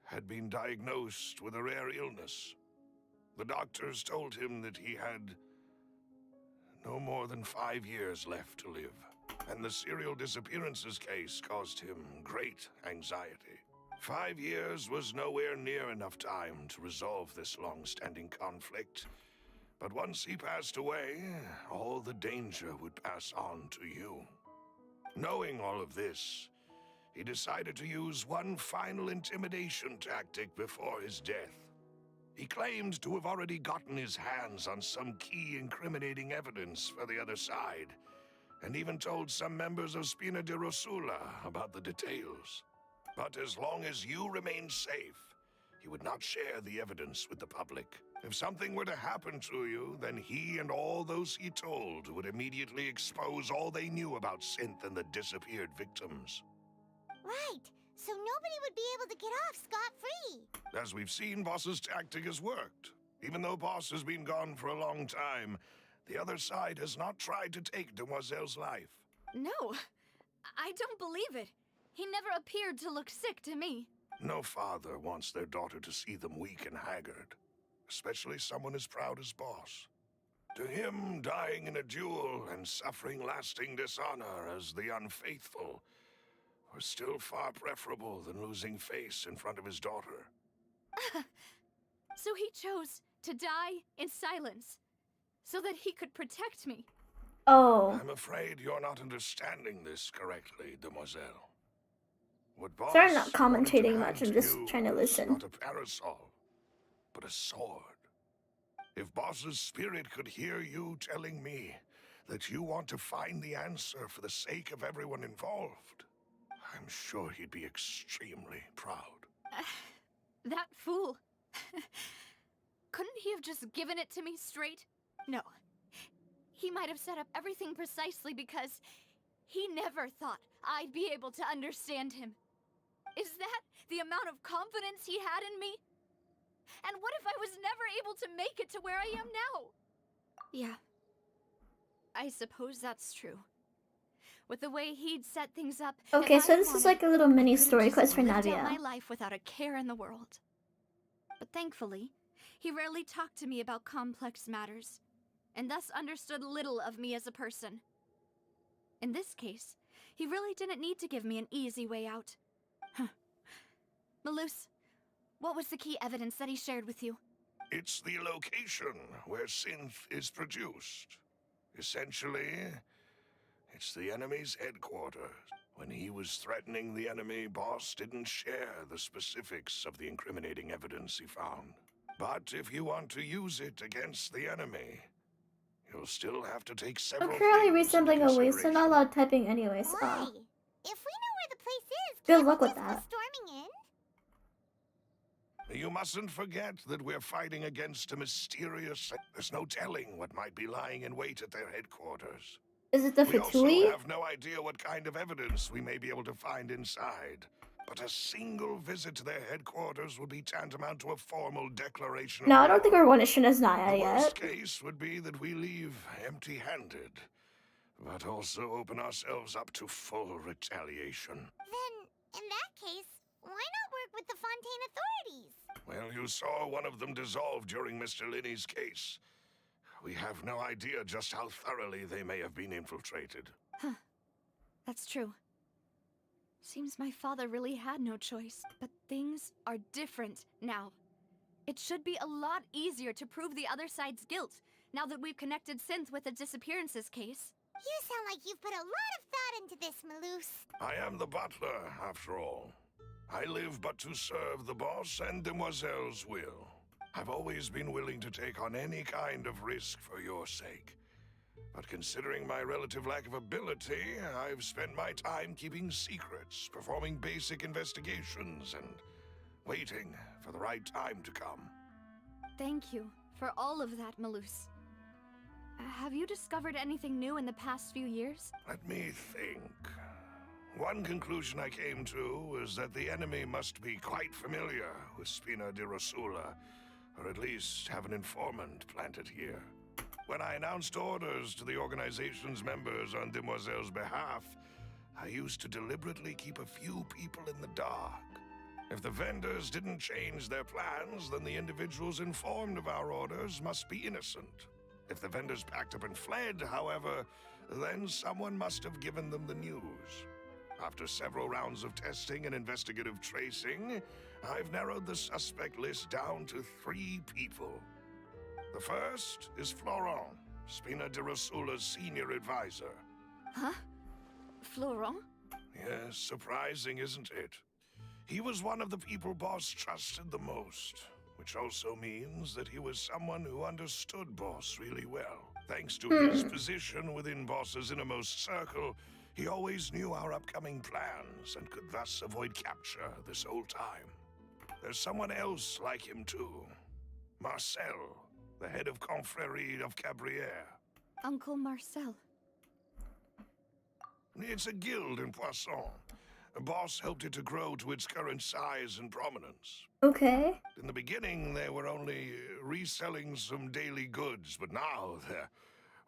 had been diagnosed with a rare illness. The doctors told him that he had no more than 5 years left to live, and the serial disappearances case caused him great anxiety. 5 years was nowhere near enough time to resolve this long-standing conflict, but once he passed away, all the danger would pass on to you. Knowing all of this, he decided to use one final intimidation tactic before his death. He claimed to have already gotten his hands on some key incriminating evidence for the other side, and even told some members of Spina di Rosula about the details. But as long as you remained safe, he would not share the evidence with the public. If something were to happen to you, then he and all those he told would immediately expose all they knew about Synth and the disappeared victims. Right, so nobody would be able to get off scot-free. As we've seen, Boss's tactic has worked. Even though Boss has been gone for a long time, the other side has not tried to take Demoiselle's life. No, I don't believe it. He never appeared to look sick to me. No father wants their daughter to see them weak and haggard, especially someone as proud as Boss. To him, dying in a duel and suffering lasting dishonor as the unfaithful were still far preferable than losing face in front of his daughter. So he chose to die in silence, so that he could protect me. Oh. I'm afraid you're not understanding this correctly, Demoiselle. What Boss Sorry, I'm not commentating wanted to much. hand I'm just you trying to was listen. Not a parasol, but a sword. If Boss's spirit could hear you telling me that you want to find the answer for the sake of everyone involved, I'm sure he'd be extremely proud. That fool. Couldn't he have just given it to me straight? No. He might have set up everything precisely because he never thought I'd be able to understand him. Is that the amount of confidence he had in me? And what if I was never able to make it to where I am now? Yeah. I suppose that's true. With the way he'd set things up. Okay, so this is like a little mini story quest for Lived out Navia. my life without a care in the world. But thankfully, he rarely talked to me about complex matters, and thus understood little of me as a person. In this case, he really didn't need to give me an easy way out. Malus, what was the key evidence that he shared with you? It's the location where synth is produced. Essentially, it's the enemy's headquarters. When he was threatening the enemy, Boss didn't share the specifics of the incriminating evidence he found. But if you want to use it against the enemy, you'll still have to take several I'm currently things resembling into a waste, so not a lot of typing anyways. Why? If we know where the place is, Good can't luck we with just that. go storming in? You mustn't forget that we're fighting against a mysterious... There's no telling what might be lying in wait at their headquarters. Is it the We also Fatui? have no idea what kind of evidence we may be able to find inside. But a single visit to their headquarters would be tantamount to a formal declaration of No, I don't think war. we're one to Naya The yet. worst case would be that we leave empty-handed, but also open ourselves up to full retaliation. Then, in that case, why not work with the Fontaine authorities? Well, you saw one of them dissolve during Mr. Linney's case. We have no idea just how thoroughly they may have been infiltrated. Huh. That's true. Seems my father really had no choice. But things are different now. It should be a lot easier to prove the other side's guilt, now that we've connected Synth with the disappearances case. You sound like you've put a lot of thought into this, Maloose. I am the butler, after all. I live but to serve the boss and Demoiselle's will. I've always been willing to take on any kind of risk for your sake. But considering my relative lack of ability, I've spent my time keeping secrets, performing basic investigations, and waiting for the right time to come. Thank you for all of that, Maloose. Have you discovered anything new in the past few years? Let me think. One conclusion I came to was that the enemy must be quite familiar with Spina di Rosula, or at least have an informant planted here. When I announced orders to the organization's members on Demoiselle's behalf, I used to deliberately keep a few people in the dark. If the vendors didn't change their plans, then the individuals informed of our orders must be innocent. If the vendors packed up and fled, however, then someone must have given them the news. After several rounds of testing and investigative tracing, I've narrowed the suspect list down to 3 people. The first is Florent, Spina di Rosula's senior advisor. Huh? Florent? Yes, surprising, isn't it? He was one of the people Boss trusted the most, which also means that he was someone who understood Boss really well. Thanks to his position within Boss's innermost circle, he always knew our upcoming plans and could thus avoid capture this whole time. There's someone else like him too. Marcel, the head of Confrérie of Cabrières. Uncle Marcel. It's a guild in Poisson. Boss helped it to grow to its current size and prominence. Okay. In the beginning, they were only reselling some daily goods, but now they're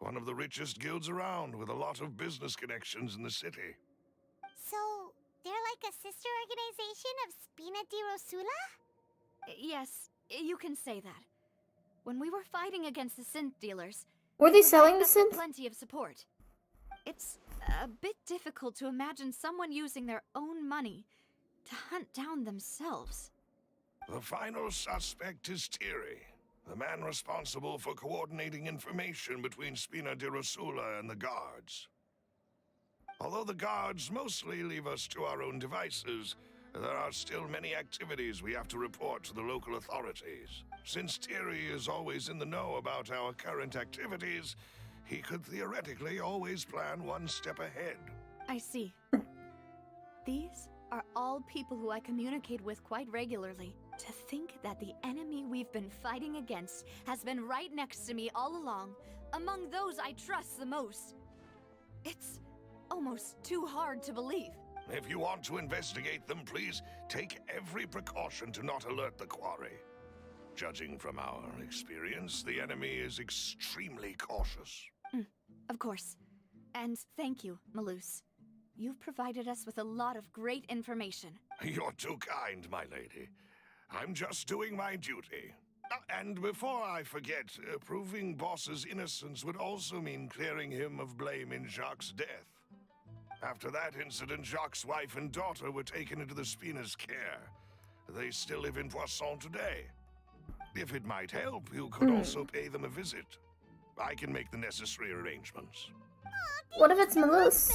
one of the richest guilds around, with a lot of business connections in the city. So, they're like a sister organization of Spina di Rosula? Yes, you can say that. When we were fighting against the synth dealers, Were they selling the provided us with synth? plenty of support. It's a bit difficult to imagine someone using their own money to hunt down themselves. The final suspect is Thierry, the man responsible for coordinating information between Spina di Rosula and the guards. Although the guards mostly leave us to our own devices, there are still many activities we have to report to the local authorities. Since Thierry is always in the know about our current activities, he could theoretically always plan one step ahead. I see. These are all people who I communicate with quite regularly. To think that the enemy we've been fighting against has been right next to me all along, among those I trust the most. It's almost too hard to believe. If you want to investigate them, please take every precaution to not alert the quarry. Judging from our experience, the enemy is extremely cautious. Of course. And thank you, Maloose. You've provided us with a lot of great information. You're too kind, my lady. I'm just doing my duty. And before I forget, proving Boss's innocence would also mean clearing him of blame in Jacques' death. After that incident, Jacques' wife and daughter were taken into the Spina's care. They still live in Poisson today. If it might help, you could also pay them a visit. I can make the necessary arrangements. What if it's Maloose?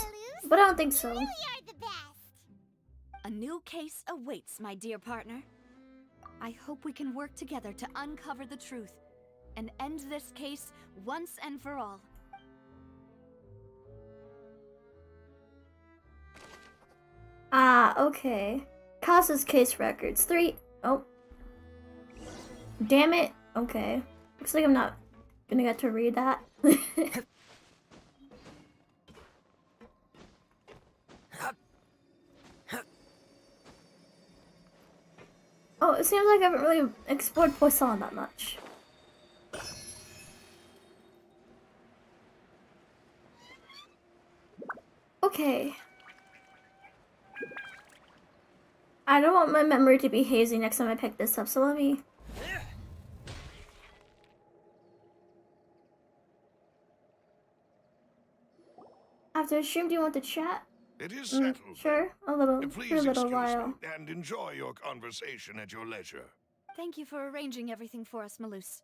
But I don't think so. You really are the best. A new case awaits, my dear partner. I hope we can work together to uncover the truth and end this case once and for all. Ah, okay. Casa's case records. 3. Oh. Damn it. Okay. Looks like I'm not gonna get to read that. Oh, it seems like I haven't really explored Poisson that much. Okay. I don't want my memory to be hazy next time I pick this up, so let me... After the stream, do you want to chat? It is settled. Sure, a little, Please for a little excuse while. me and enjoy your conversation at your leisure. Thank you for arranging everything for us, Malus.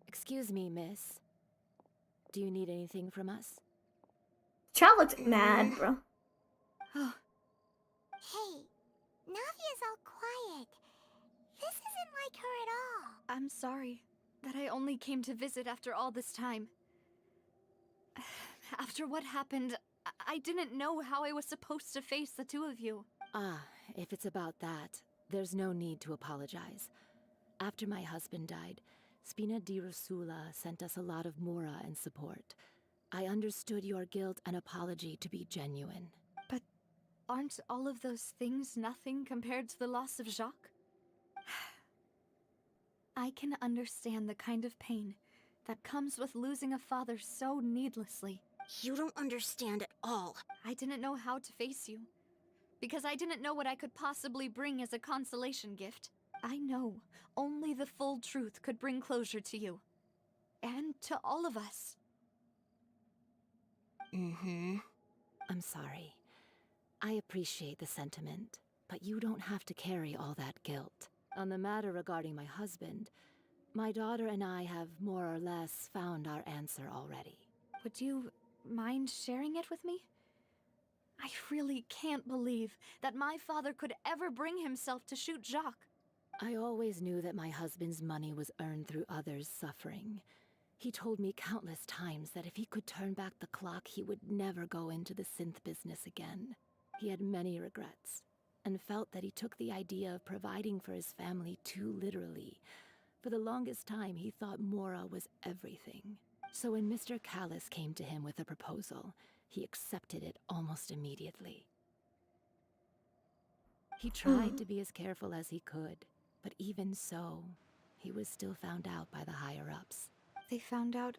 Excuse me, miss. Do you need anything from us? Child looks mad, bro. Oh, Hey, Navia's all quiet. This isn't like her at all. I'm sorry that I only came to visit after all this time. After what happened, I didn't know how I was supposed to face the two of you. Ah, if it's about that, there's no need to apologize. After my husband died, Spina di Rosula sent us a lot of mora and support. I understood your guilt and apology to be genuine. But aren't all of those things nothing compared to the loss of Jacques? I can understand the kind of pain that comes with losing a father so needlessly. You don't understand at all. I didn't know how to face you, because I didn't know what I could possibly bring as a consolation gift. I know only the full truth could bring closure to you. And to all of us. I'm sorry. I appreciate the sentiment, but you don't have to carry all that guilt. On the matter regarding my husband, my daughter and I have more or less found our answer already. Would you mind sharing it with me? I really can't believe that my father could ever bring himself to shoot Jacques. I always knew that my husband's money was earned through others' suffering. He told me countless times that if he could turn back the clock, he would never go into the synth business again. He had many regrets, and felt that he took the idea of providing for his family too literally. For the longest time, he thought Mora was everything. So when Mr. Callis came to him with a proposal, he accepted it almost immediately. He tried to be as careful as he could, but even so, he was still found out by the higher-ups. They found out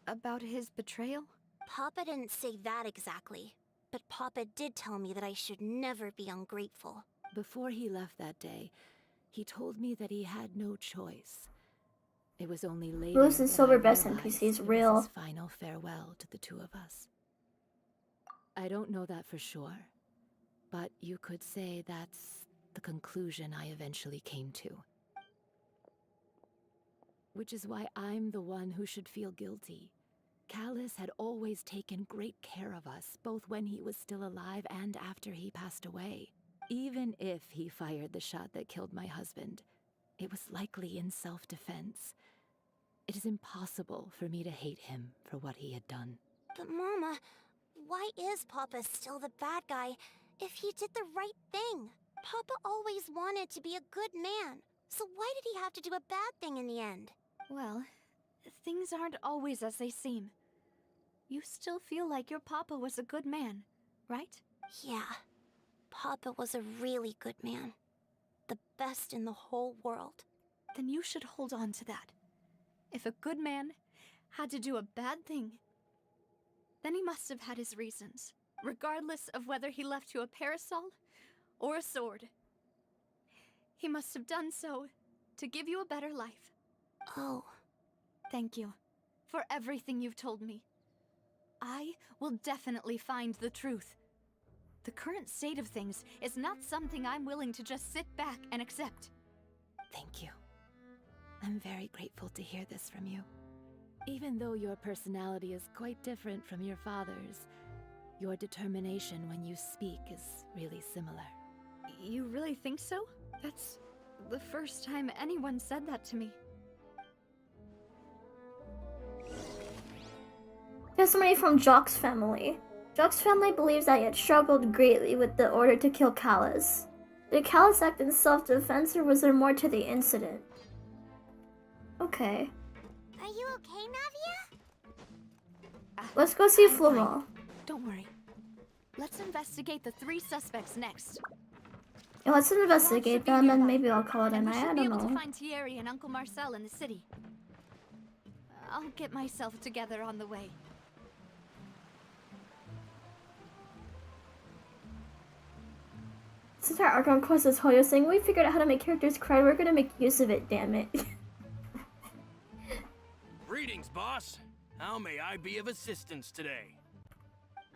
about his betrayal? Papa didn't say that exactly, but Papa did tell me that I should never be ungrateful. Before he left that day, he told me that he had no choice. It was only later Bruce and that Silver I Best realized NPCs it was real. his final farewell to the two of us. I don't know that for sure, but you could say that's the conclusion I eventually came to. Which is why I'm the one who should feel guilty. Callis had always taken great care of us, both when he was still alive and after he passed away. Even if he fired the shot that killed my husband, it was likely in self-defense. It is impossible for me to hate him for what he had done. But Mama, why is Papa still the bad guy if he did the right thing? Papa always wanted to be a good man, so why did he have to do a bad thing in the end? Well, things aren't always as they seem. You still feel like your papa was a good man, right? Yeah, Papa was a really good man. The best in the whole world. Then you should hold on to that. If a good man had to do a bad thing, then he must have had his reasons, regardless of whether he left you a parasol or a sword. He must have done so to give you a better life. Oh. Thank you for everything you've told me. I will definitely find the truth. The current state of things is not something I'm willing to just sit back and accept. Thank you. I'm very grateful to hear this from you. Even though your personality is quite different from your father's, your determination when you speak is really similar. You really think so? That's the first time anyone said that to me. Testimony from Jacques' family. Jacques' family believes that he had struggled greatly with the order to kill Callis. Did Callis act in self-defense, or was there more to the incident? Okay. Are you okay, Navia? Let's go see I'm fine. Florent. Don't worry. Let's investigate the 3 suspects next. Yeah, let's investigate them and maybe I'll call it a And we night. should I be don't able to know. find Thierry and Uncle Marcel in the city. I'll get myself together on the way. Since our Archon quest is Hoyo saying we figured out how to make characters cry, we're gonna make use of it, damn it. Greetings, boss. How may I be of assistance today?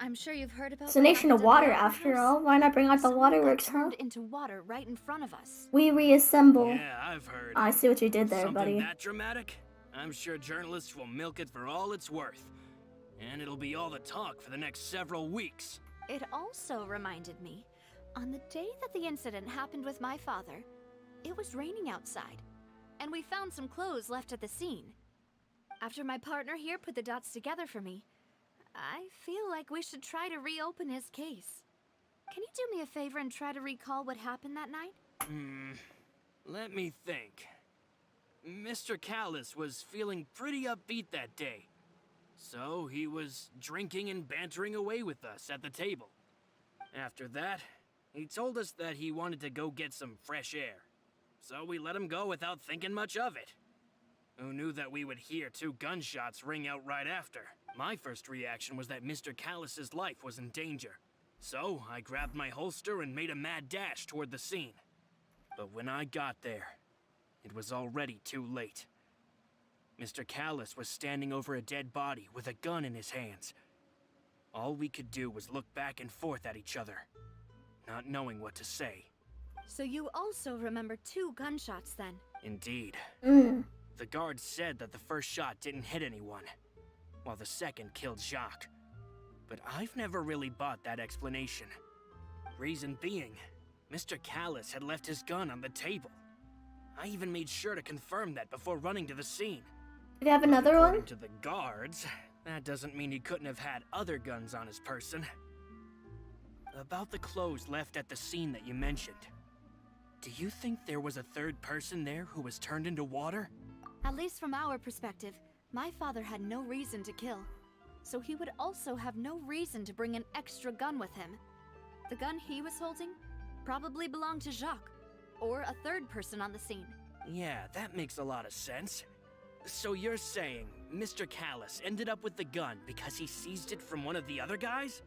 I'm sure you've heard about It's a nation of water, after all. Why not bring out the Someone got waterworks, huh? turned into water right in front of us. We reassemble. Yeah, I've heard. I see what you did there, Something buddy. that dramatic? I'm sure journalists will milk it for all it's worth. And it'll be all the talk for the next several weeks. It also reminded me, on the day that the incident happened with my father, it was raining outside, and we found some clothes left at the scene. After my partner here put the dots together for me, I feel like we should try to reopen his case. Can you do me a favor and try to recall what happened that night? Let me think. Mr. Callus was feeling pretty upbeat that day. So he was drinking and bantering away with us at the table. After that, he told us that he wanted to go get some fresh air. So we let him go without thinking much of it. Who knew that we would hear 2 gunshots ring out right after? My first reaction was that Mr. Callus's life was in danger. So I grabbed my holster and made a mad dash toward the scene. But when I got there, it was already too late. Mr. Callus was standing over a dead body with a gun in his hands. All we could do was look back and forth at each other, not knowing what to say. So you also remember 2 gunshots then? Indeed. Mm. The guard said that the first shot didn't hit anyone, while the second killed Jacques. But I've never really bought that explanation. Reason being, Mr. Callus had left his gun on the table. I even made sure to confirm that before running to the scene. Did you have another one? According to the guards, that doesn't mean he couldn't have had other guns on his person. About the clothes left at the scene that you mentioned, do you think there was a third person there who was turned into water? At least from our perspective, my father had no reason to kill. So he would also have no reason to bring an extra gun with him. The gun he was holding probably belonged to Jacques, or a third person on the scene. Yeah, that makes a lot of sense. So you're saying Mr. Callus ended up with the gun because he seized it from one of the other guys?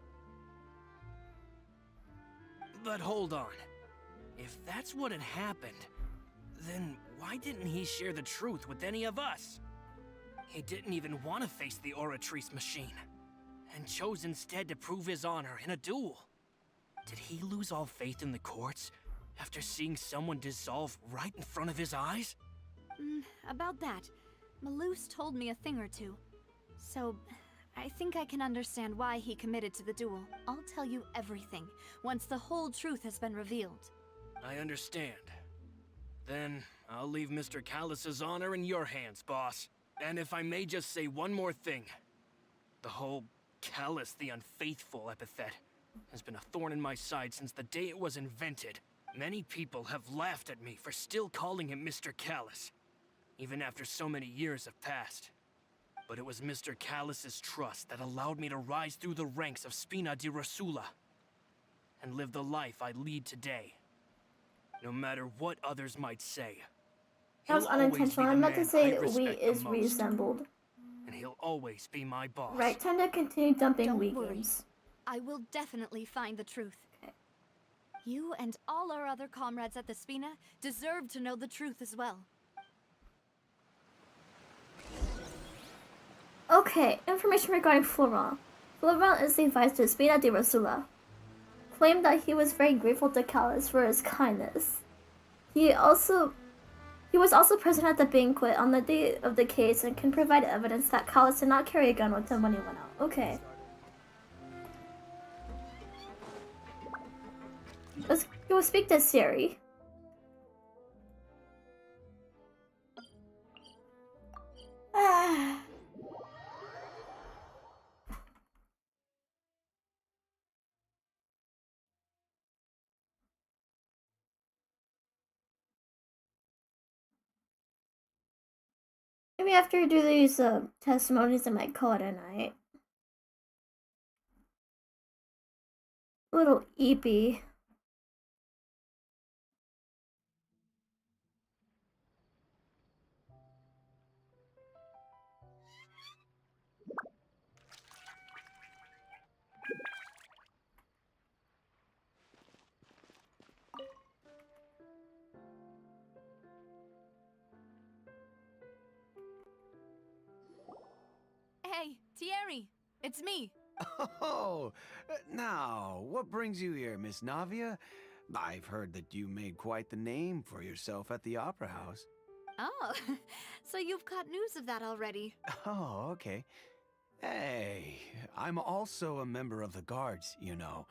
But hold on. If that's what had happened, then why didn't he share the truth with any of us? He didn't even want to face the Oratrice machine, and chose instead to prove his honor in a duel. Did he lose all faith in the courts after seeing someone dissolve right in front of his eyes? About that, Malus told me a thing or two. So, I think I can understand why he committed to the duel. I'll tell you everything, once the whole truth has been revealed. I understand. Then, I'll leave Mr. Callus's honor in your hands, boss. And if I may just say one more thing. The whole Callus the Unfaithful epithet has been a thorn in my side since the day it was invented. Many people have laughed at me for still calling him Mr. Callus, even after so many years have passed. But it was Mr. Callus's trust that allowed me to rise through the ranks of Spina di Rosula and live the life I lead today. No matter what others might say. That was He'll always unintentional. be the I meant to man say I we respect the is most, reassembled. and he'll always be my boss. Right, time to continue dumping Don't weak worry. games. I will definitely find the truth. Okay. You and all our other comrades at the Spina deserve to know the truth as well. Okay, information regarding Florent. Florent is the vice to Spina di Rosula. Claimed that he was very grateful to Callus for his kindness. He was also present at the banquet on the day of the case and can provide evidence that Callus did not carry a gun with him when he went out. Okay. Let's go speak to Siri. Maybe after I do these testimonies, I might call it a night. A little eepy. Hey, Thierry! It's me, Oh, now, what brings you here, Miss Navia? I've heard that you made quite the name for yourself at the Opera House. Oh, so you've caught news of that already. Oh, okay. Hey, I'm also a member of the guards, you know.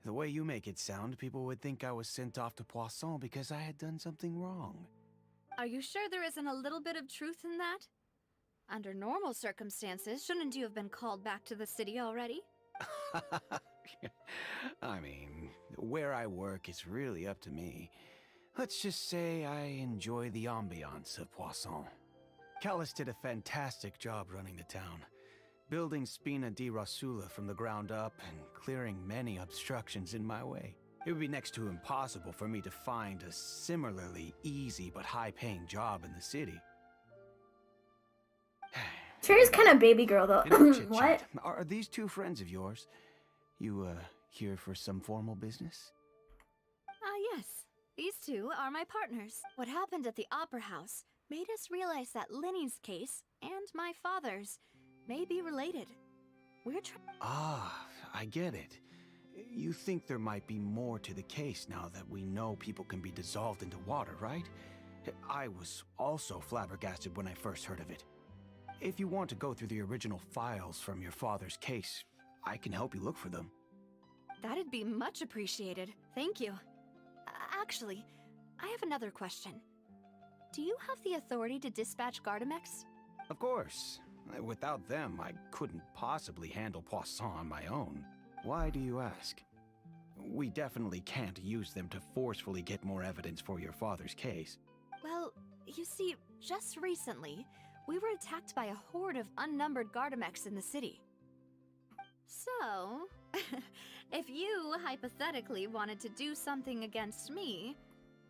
The way you make it sound, people would think I was sent off to Poisson because I had done something wrong. Are you sure there isn't a little bit of truth in that? Under normal circumstances, shouldn't you have been called back to the city already? I mean, where I work is really up to me. Let's just say I enjoy the ambiance of Poisson. Callis did a fantastic job running the town, building Spina di Rosula from the ground up and clearing many obstructions in my way. It would be next to impossible for me to find a similarly easy but high-paying job in the city. Terry's kind of baby girl though. Enough chit-chat. What? Are these two friends of yours? You, here for some formal business? Yes. These two are my partners. What happened at the Opera House made us realize that Linny's case and my father's may be related. We're Ah, I get it. You think there might be more to the case now that we know people can be dissolved into water, right? I was also flabbergasted when I first heard of it. If you want to go through the original files from your father's case, I can help you look for them. That'd be much appreciated. Thank you. Actually, I have another question. Do you have the authority to dispatch Gardamex? Of course. Without them, I couldn't possibly handle Poisson on my own. Why do you ask? We definitely can't use them to forcefully get more evidence for your father's case. Well, you see, just recently, we were attacked by a horde of unnumbered Gardamex in the city. So, if you hypothetically wanted to do something against me,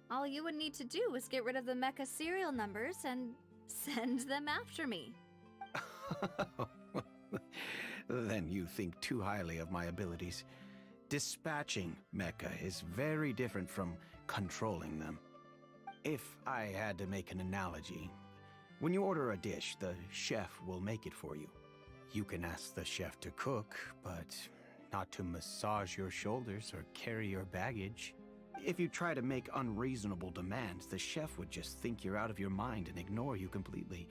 all you would need to do was get rid of the mecha serial numbers and send them after me. Then you think too highly of my abilities. Dispatching mecha is very different from controlling them. If I had to make an analogy, when you order a dish, the chef will make it for you. You can ask the chef to cook, but not to massage your shoulders or carry your baggage. If you try to make unreasonable demands, the chef would just think you're out of your mind and ignore you completely.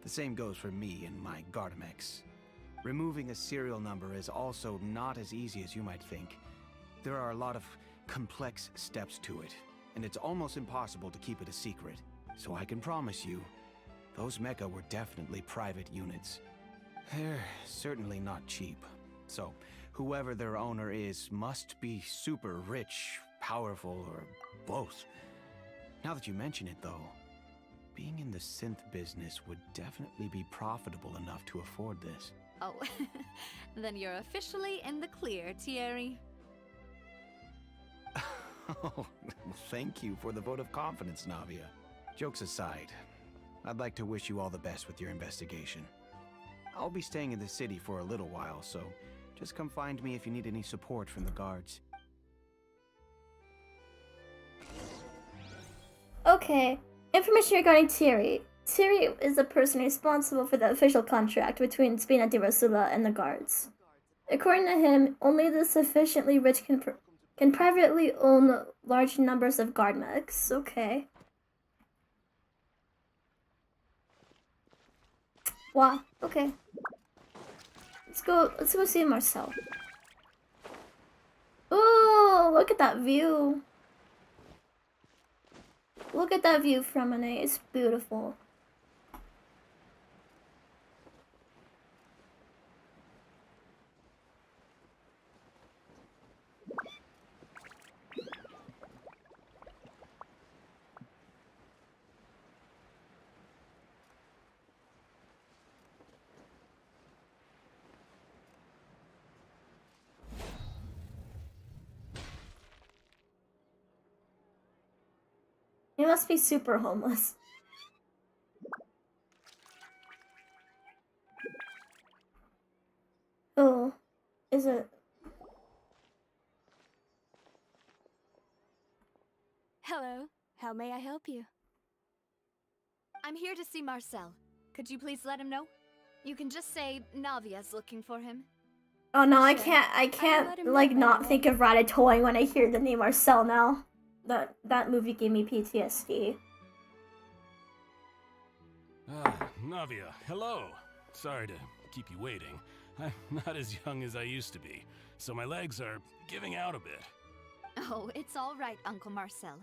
The same goes for me and my Gardamex. Removing a serial number is also not as easy as you might think. There are a lot of complex steps to it, and it's almost impossible to keep it a secret. So I can promise you, those mecha were definitely private units. They're certainly not cheap. So, whoever their owner is must be super rich, powerful, or both. Now that you mention it, though, being in the synth business would definitely be profitable enough to afford this. Oh, then you're officially in the clear, Thierry. Oh, thank you for the vote of confidence, Navia. Jokes aside, I'd like to wish you all the best with your investigation. I'll be staying in the city for a little while, so just come find me if you need any support from the guards. Okay. Information regarding Thierry. Thierry is the person responsible for the official contract between Spina di Rosula and the guards. According to him, only the sufficiently rich can privately own large numbers of guard mechs. Okay. Wow. Okay. Let's go see Marcel. Oh, look at that view. Look at that view, Freminet. It's beautiful. He must be super homeless. Oh, is it? Hello. How may I help you? I'm here to see Marcel. Could you please let him know? You can just say Navia's looking for him. Oh no, I Sure. can't. I I'll can't let him know like right not away. think of Ratatouille when I hear the name Marcel now. That movie gave me PTSD. Navia, hello. Sorry to keep you waiting. I'm not as young as I used to be, so my legs are giving out a bit. Oh, it's all right, Uncle Marcel.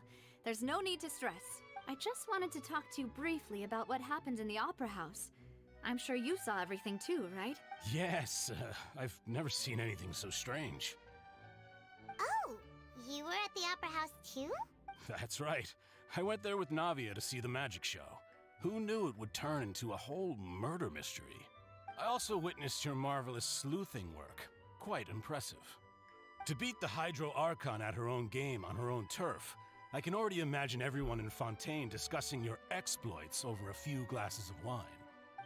There's no need to stress. I just wanted to talk to you briefly about what happened in the Opera House. I'm sure you saw everything too, right? Yes, I've never seen anything so strange. Oh, you were at the Opera House too? That's right. I went there with Navia to see the magic show. Who knew it would turn into a whole murder mystery? I also witnessed your marvelous sleuthing work. Quite impressive. To beat the Hydro Archon at her own game on her own turf, I can already imagine everyone in Fontaine discussing your exploits over a few glasses of wine.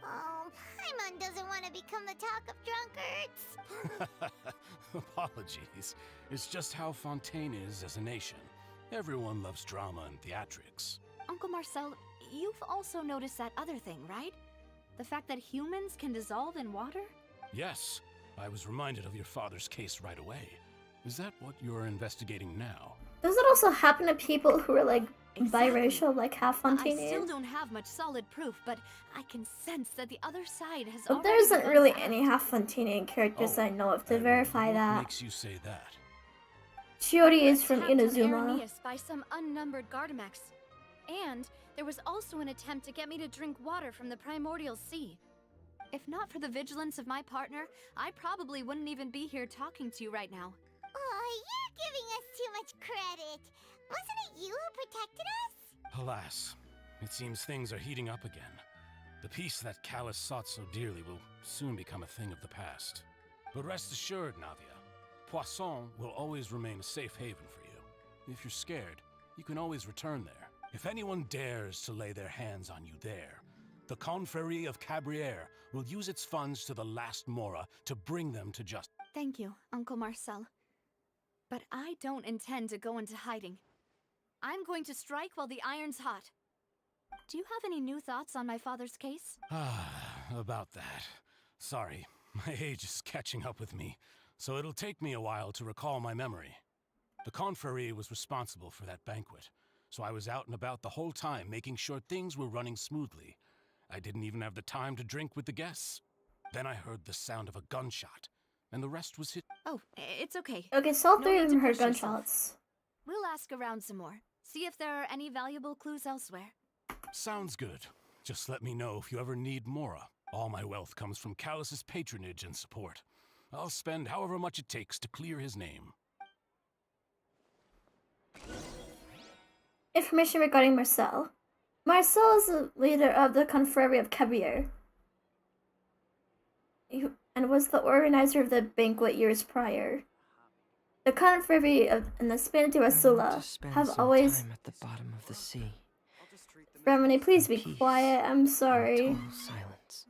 Oh, Paimon doesn't want to become the talk of drunkards. Apologies. It's just how Fontaine is as a nation. Everyone loves drama and theatrics. Uncle Marcel, you've also noticed that other thing, right? The fact that humans can dissolve in water? Yes, I was reminded of your father's case right away. Is that what you're investigating now? Does it also happen to people who are like Exactly. biracial, like half I Fontaine? still don't have much solid proof, but I can sense that the other side has But already there isn't begun really to any act. half Fontanian characters Oh, I know of to and verify what that. makes you say that? Chiori is from Attacked on Inazuma. Araneus by some unnumbered Gardamex. And there was also an attempt to get me to drink water from the primordial sea. If not for the vigilance of my partner, I probably wouldn't even be here talking to you right now. Oh, you're giving us too much credit. Wasn't it you who protected us? Alas, it seems things are heating up again. The peace that Callus sought so dearly will soon become a thing of the past. But rest assured, Navia, Poisson will always remain a safe haven for you. If you're scared, you can always return there. If anyone dares to lay their hands on you there, the Confrérie of Cabrières will use its funds to the last Mora to bring them to justice. Thank you, Uncle Marcel. But I don't intend to go into hiding. I'm going to strike while the iron's hot. Do you have any new thoughts on my father's case? About that. Sorry, my age is catching up with me, so it'll take me a while to recall my memory. The Confrérie was responsible for that banquet, so I was out and about the whole time making sure things were running smoothly. I didn't even have the time to drink with the guests. Then I heard the sound of a gunshot, and the rest was hit. Oh, it's okay. Okay, so all No three need of to them heard push yourself. gunshots. We'll ask around some more. See if there are any valuable clues elsewhere. Sounds good. Just let me know if you ever need Mora. All my wealth comes from Callus's patronage and support. I'll spend however much it takes to clear his name. Information regarding Marcel. Marcel is the leader of the Confrérie of Cabrières, and was the organizer of the banquet years prior. The Confrérie and the Spina Ursula have always... time at the bottom of the sea. Freminet, please be Peace quiet. I'm sorry. Total silence.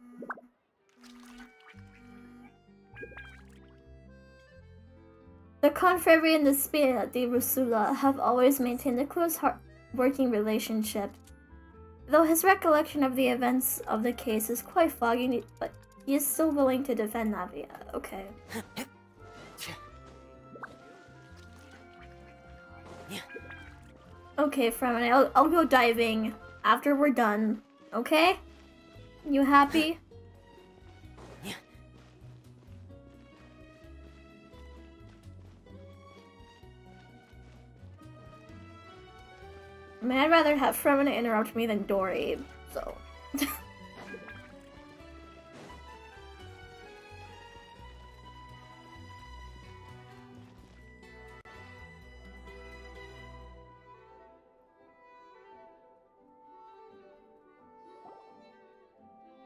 The Confrérie and the Spina Ursula have always maintained a close working relationship. Though his recollection of the events of the case is quite foggy, but he is still willing to defend Navia. Okay. Okay, Freminet, I'll go diving after we're done. Okay? You happy? I mean, I'd rather have Freminet interrupt me than Dory, so...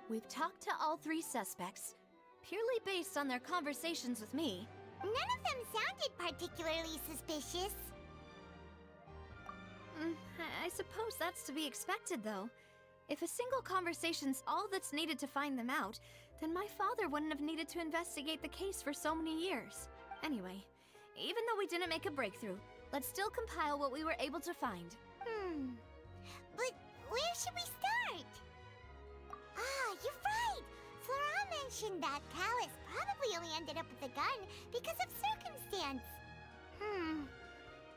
We've talked to all three suspects, purely based on their conversations with me. None of them sounded particularly suspicious. I suppose that's to be expected, though. If a single conversation's all that's needed to find them out, then my father wouldn't have needed to investigate the case for so many years. Anyway, even though we didn't make a breakthrough, let's still compile what we were able to find. But where should we start? Ah, you're right! Flora mentioned that Callus probably only ended up with the gun because of circumstance.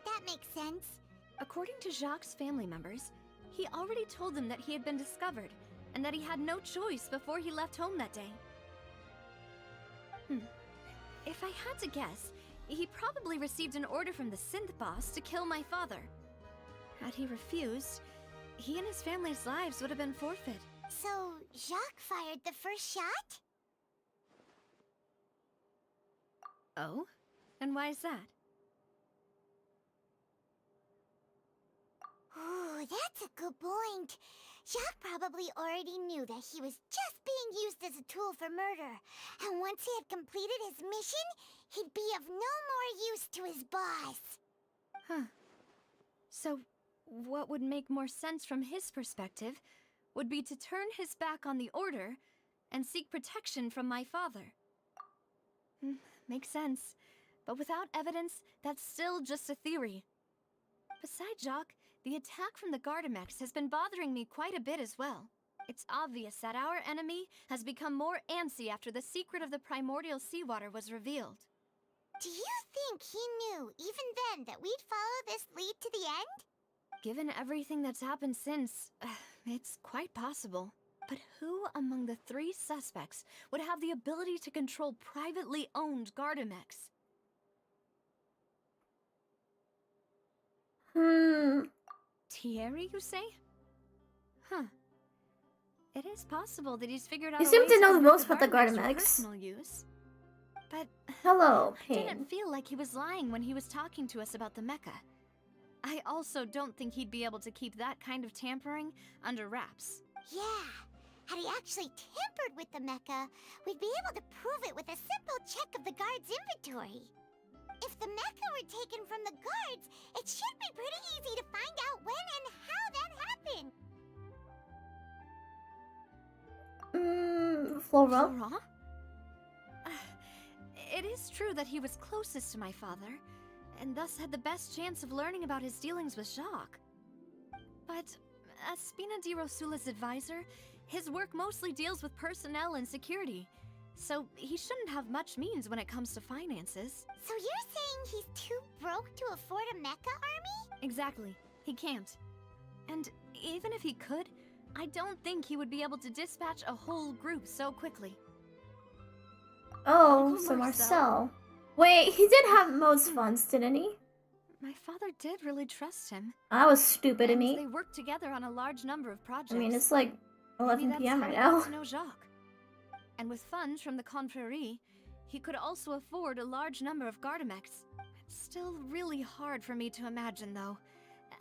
That makes sense. According to Jacques' family members, he already told them that he had been discovered, and that he had no choice before he left home that day. If I had to guess, he probably received an order from the synth boss to kill my father. Had he refused, he and his family's lives would have been forfeit. So, Jacques fired the first shot? Oh? And why is that? Ooh, that's a good point. Jacques probably already knew that he was just being used as a tool for murder. And once he had completed his mission, he'd be of no more use to his boss. Huh. So, what would make more sense from his perspective would be to turn his back on the Order and seek protection from my father. Makes sense. But without evidence, that's still just a theory. Besides Jacques, the attack from the Gardamex has been bothering me quite a bit as well. It's obvious that our enemy has become more antsy after the secret of the primordial seawater was revealed. Do you think he knew, even then, that we'd follow this lead to the end? Given everything that's happened since, it's quite possible. But who among the three suspects would have the ability to control privately owned Gardamex? Thierry, you say? Huh. It is possible that he's figured out You a seem way to know the convert most about the Gardamex for Gardamex. personal use. But Hello, I Pain. didn't feel like he was lying when he was talking to us about the mecha. I also don't think he'd be able to keep that kind of tampering under wraps. Yeah. Had he actually tampered with the mecha, we'd be able to prove it with a simple check of the guard's inventory. If the mecha were taken from the guards, it should be pretty easy to find out when and how that happened. Flora? Flora? It is true that he was closest to my father, and thus had the best chance of learning about his dealings with Jacques. But as Spina di Rosula's advisor, his work mostly deals with personnel and security, so he shouldn't have much means when it comes to finances. So you're saying he's too broke to afford a mecha army? Exactly. He can't. And even if he could, I don't think he would be able to dispatch a whole group so quickly. Oh, Uncle so Marcel. Marcel. Wait, he did have most funds, didn't he? My father did really trust him. That was stupid of And me. they worked together on a large number of projects. I mean, it's like Maybe 11 that's p.m. how right he now. got to know Jacques. And with funds from the Confrérie, he could also afford a large number of Gardamex. It's still really hard for me to imagine, though.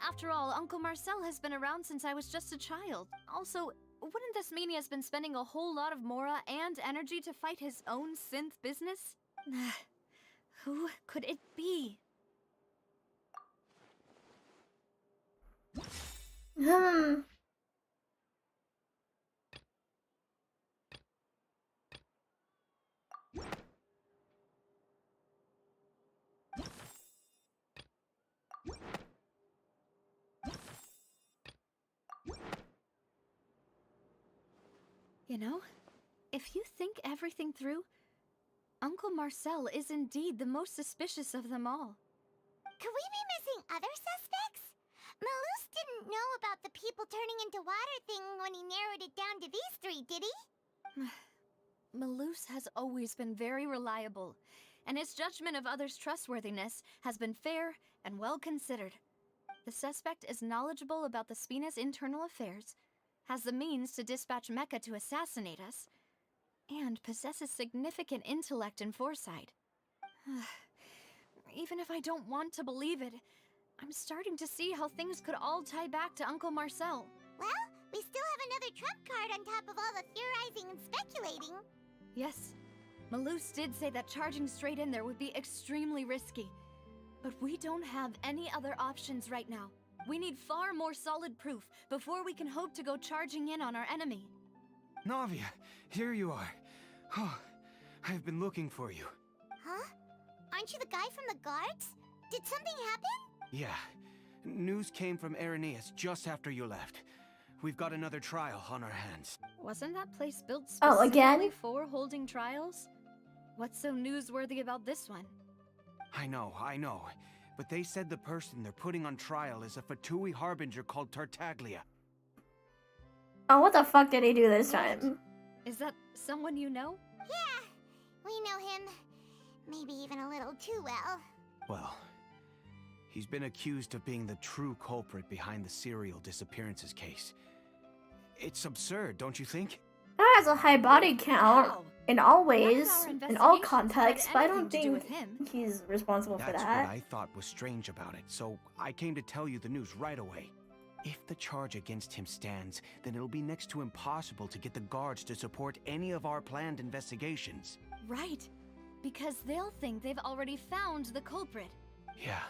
After all, Uncle Marcel has been around since I was just a child. Also, wouldn't this mean he has been spending a whole lot of mora and energy to fight his own synth business? Who could it be? You know, if you think everything through, Uncle Marcel is indeed the most suspicious of them all. Could we be missing other suspects? Malus didn't know about the people turning into water thing when he narrowed it down to these three, did he? Malus has always been very reliable, and his judgment of others' trustworthiness has been fair and well considered. The suspect is knowledgeable about the Spina's internal affairs, has the means to dispatch Mecha to assassinate us, and possesses significant intellect and foresight. Even if I don't want to believe it, I'm starting to see how things could all tie back to Uncle Marcel. Well, we still have another trump card on top of all the theorizing and speculating. Yes, Malus did say that charging straight in there would be extremely risky. But we don't have any other options right now. We need far more solid proof before we can hope to go charging in on our enemy. Navia, here you are. Oh, I've been looking for you. Huh? Aren't you the guy from the guards? Did something happen? Yeah. News came from Irenaeus just after you left. we've got another trial on our hands. Wasn't that place built Oh, specifically again? for holding trials? What's so newsworthy about this one? I know. But they said the person they're putting on trial is a Fatui harbinger called Tartaglia. Oh, what the fuck did he do this time? Is that someone you know? Yeah, we know him. Maybe even a little too well. Well, he's been accused of being the true culprit behind the serial disappearances case. It's absurd, don't you think? That has a high body count How? in all ways, None of our in all investigations had contexts, but I don't anything to do think with him. he's responsible for That's that. what I thought was strange about it, so I came to tell you the news right away. If the charge against him stands, then it'll be next to impossible to get the guards to support any of our planned investigations. Right. Because they'll think they've already found the culprit. Yeah.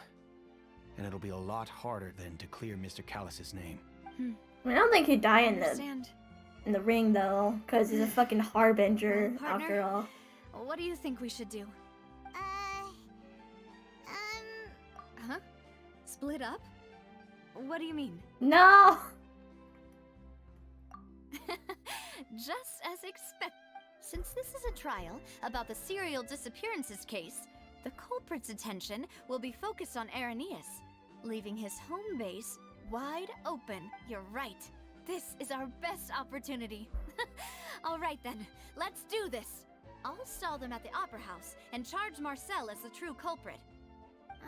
And it'll be a lot harder then to clear Mr. Callus's name. I mean, I don't think he'd die in Understand. the ring though, because he's a fucking harbinger Well, partner, after all. What do you think we should do? Huh? Split up? What do you mean? No! Just as expected. Since this is a trial about the serial disappearances case, the culprit's attention will be focused on Irenaeus, leaving his home base wide open. You're right. This is our best opportunity. All right then, let's do this. I'll stall them at the Opera House and charge Marcel as the true culprit.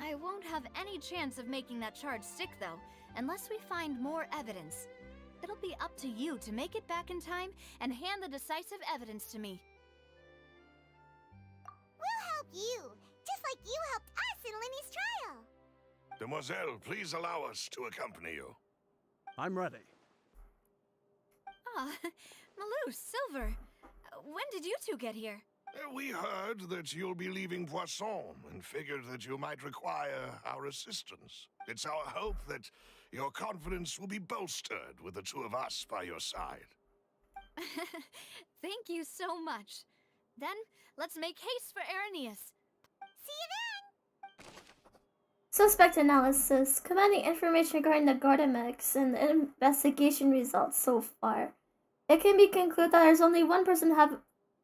I won't have any chance of making that charge stick though, unless we find more evidence. It'll be up to you to make it back in time and hand the decisive evidence to me. We'll help you, just like you helped us in Linny's trial. Demoiselle, please allow us to accompany you. I'm ready. Ah, Malou, Silver. When did you two get here? We heard that you'll be leaving Poisson and figured that you might require our assistance. It's our hope that your confidence will be bolstered with the two of us by your side. Thank you so much. Then, let's make haste for Irenaeus. See you then! Suspect analysis. Commanding information regarding the Gardamex and the investigation results so far. It can be concluded that there's only one person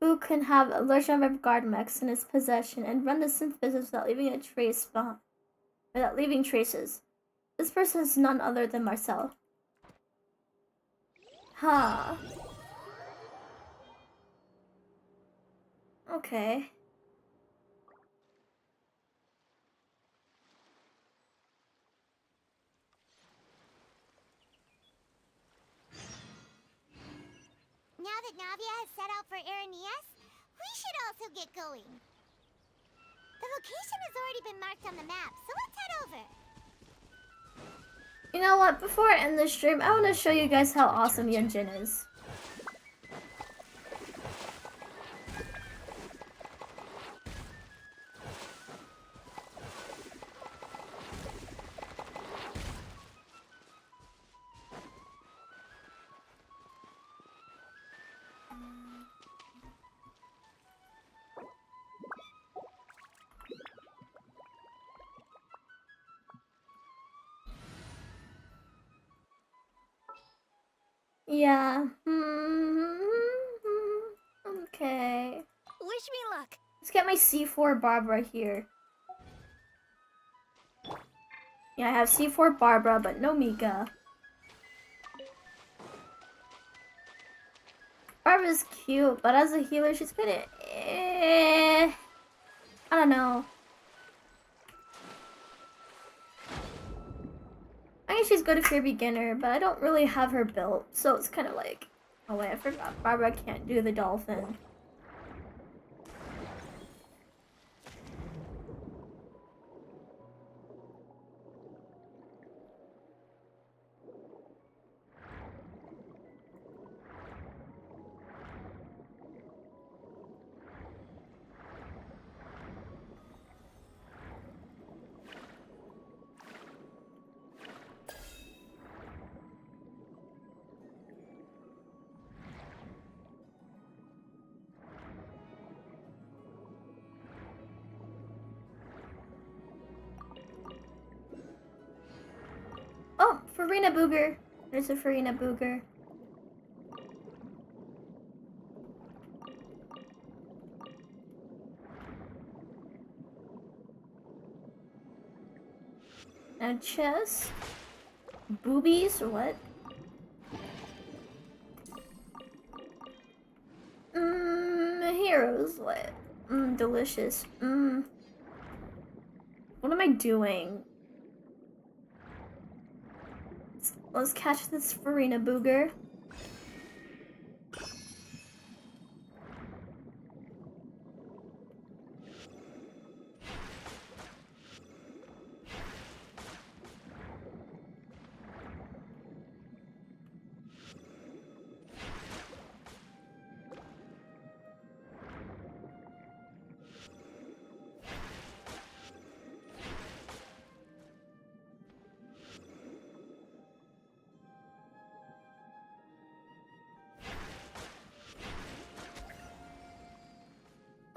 who can have a large number of Gardamex in his possession and run the synth business without leaving a trace behind. Without leaving traces. This person is none other than Marcel. Huh. Okay. Now that Navia has set out for Irenaeus, we should also get going. The location has already been marked on the map, so let's head over. You know what? Before I end this stream, I want to show you guys how awesome Yunjin is. Yeah. Okay. Wish me luck. Let's get my C4 Barbara here. Yeah, I have C4 Barbara, but no Mika. Barbara's cute, but as a healer, she's kinda I don't know. I think she's good if you're a beginner, but I don't really have her built, so it's kind of like, oh wait, I forgot. Barbara can't do the dolphin. Oh, Freminet Booger. There's a Freminet booger. And chest. Boobies? What? Heroes. What? Delicious. What am I doing? Let's catch this Freminet booger.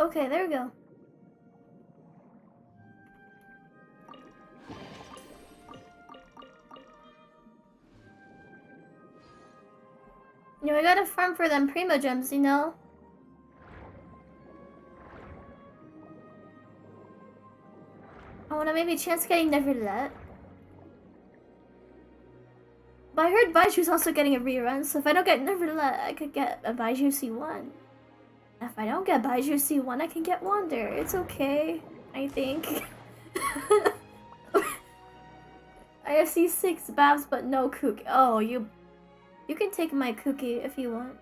Okay, there we go. You know, I gotta farm for them primo gems, you know? I wanna maybe chance getting Neverlet. But I heard Baiju's also getting a rerun, so if I don't get Neverlet, I could get a Baiju C1. If I don't get Baiju C1, I can get Wander. It's okay, I think. I have C6 Babs, but no Cookie. Oh, you can take my Cookie if you want.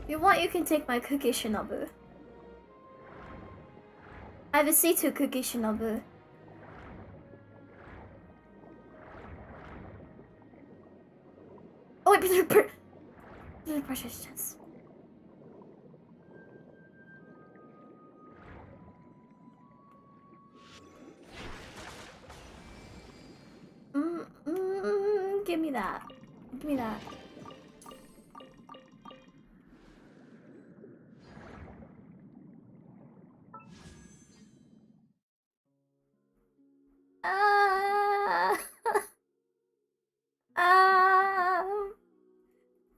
If you want, you can take my Cookie Shinobu. I have a C2 Cookie Shinobu. Oh wait, there's a precious chest. Give me that. Give me that.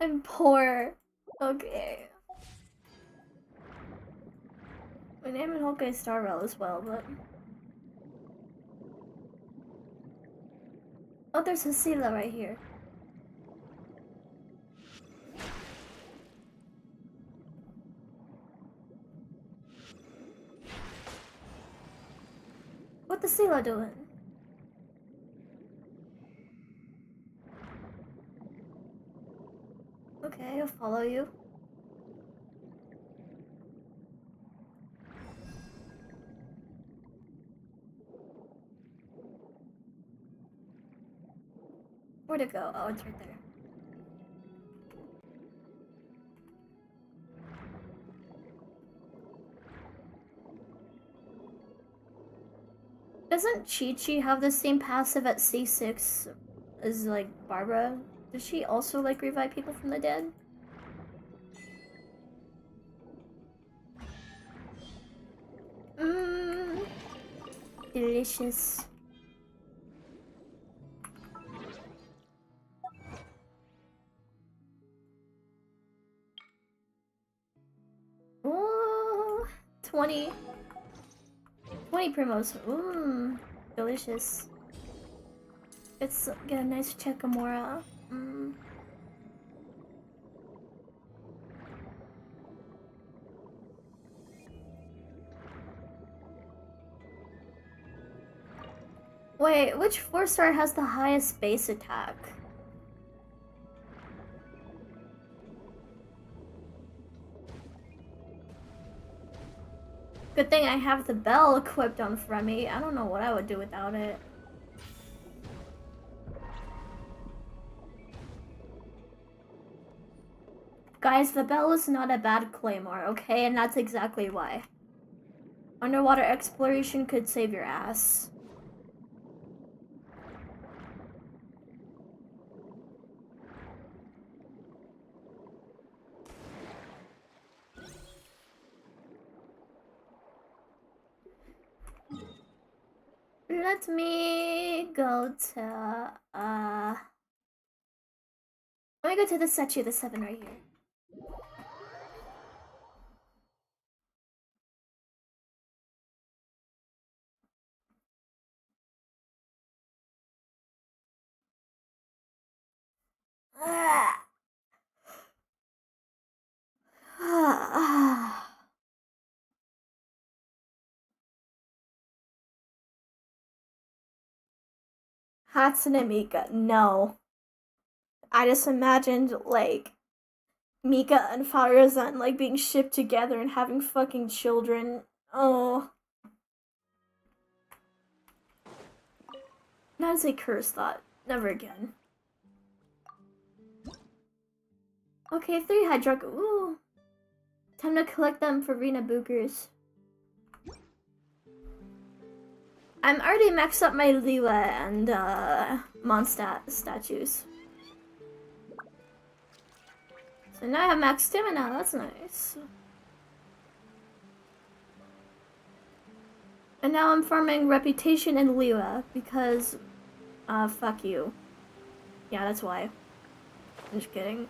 I'm poor. Okay. My name in Honkai Star Rail as well, but... Oh, there's a Sela right here. What the Sela doing? Okay, I'll follow you. Where'd it go? Oh, it's right there. Doesn't Chi-Chi have the same passive at C6 as, like, Barbara? Does she also, like, revive people from the dead? Delicious. Ooh, 20 primos. Delicious. Let's get a nice Checkamora. Wait, which 4-star has the highest base attack? Good thing I have the bell equipped on Fremi. I don't know what I would do without it. Guys, the bell is not a bad claymore, okay? And that's exactly why. Underwater exploration could save your ass. Let me go to let me go to the statue of the 7 right here. Hatsune Mika, no. I just imagined, like, Mika and Faruzan, like, being shipped together and having fucking children. Oh. That is a cursed thought. Never again. Okay, 3 Hydrock. Ooh. Time to collect them for Rena Bookers. I'm already maxed up my Liwa and Mondstadt statues. So now I have max stamina, that's nice. And now I'm farming reputation in Liwa because fuck you. Yeah, that's why. I'm just kidding.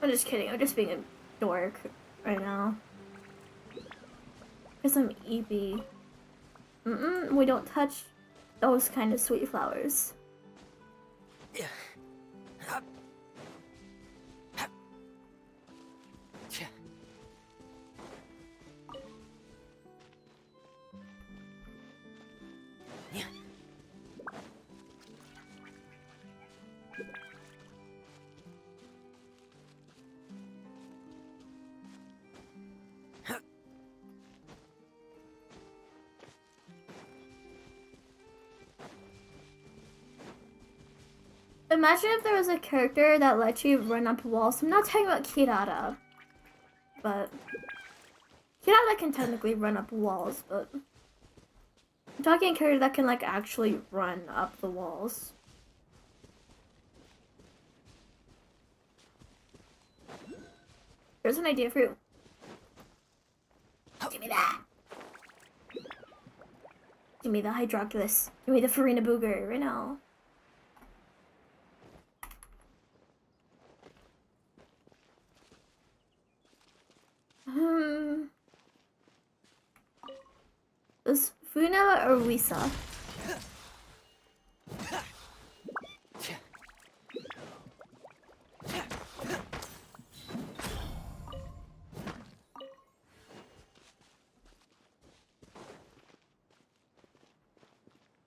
I'm just kidding, I'm just being a dork right now. Because I'm EP. We don't touch those kind of sweet flowers. Imagine if there was a character that let you run up walls. I'm not talking about Kirara, but Kirara can technically run up walls, but I'm talking a character that can like actually run up the walls. Here's an idea for you. Give me that. Give me the Hydroculus. Give me the Farina Booger right now. Is Funa or Wisa?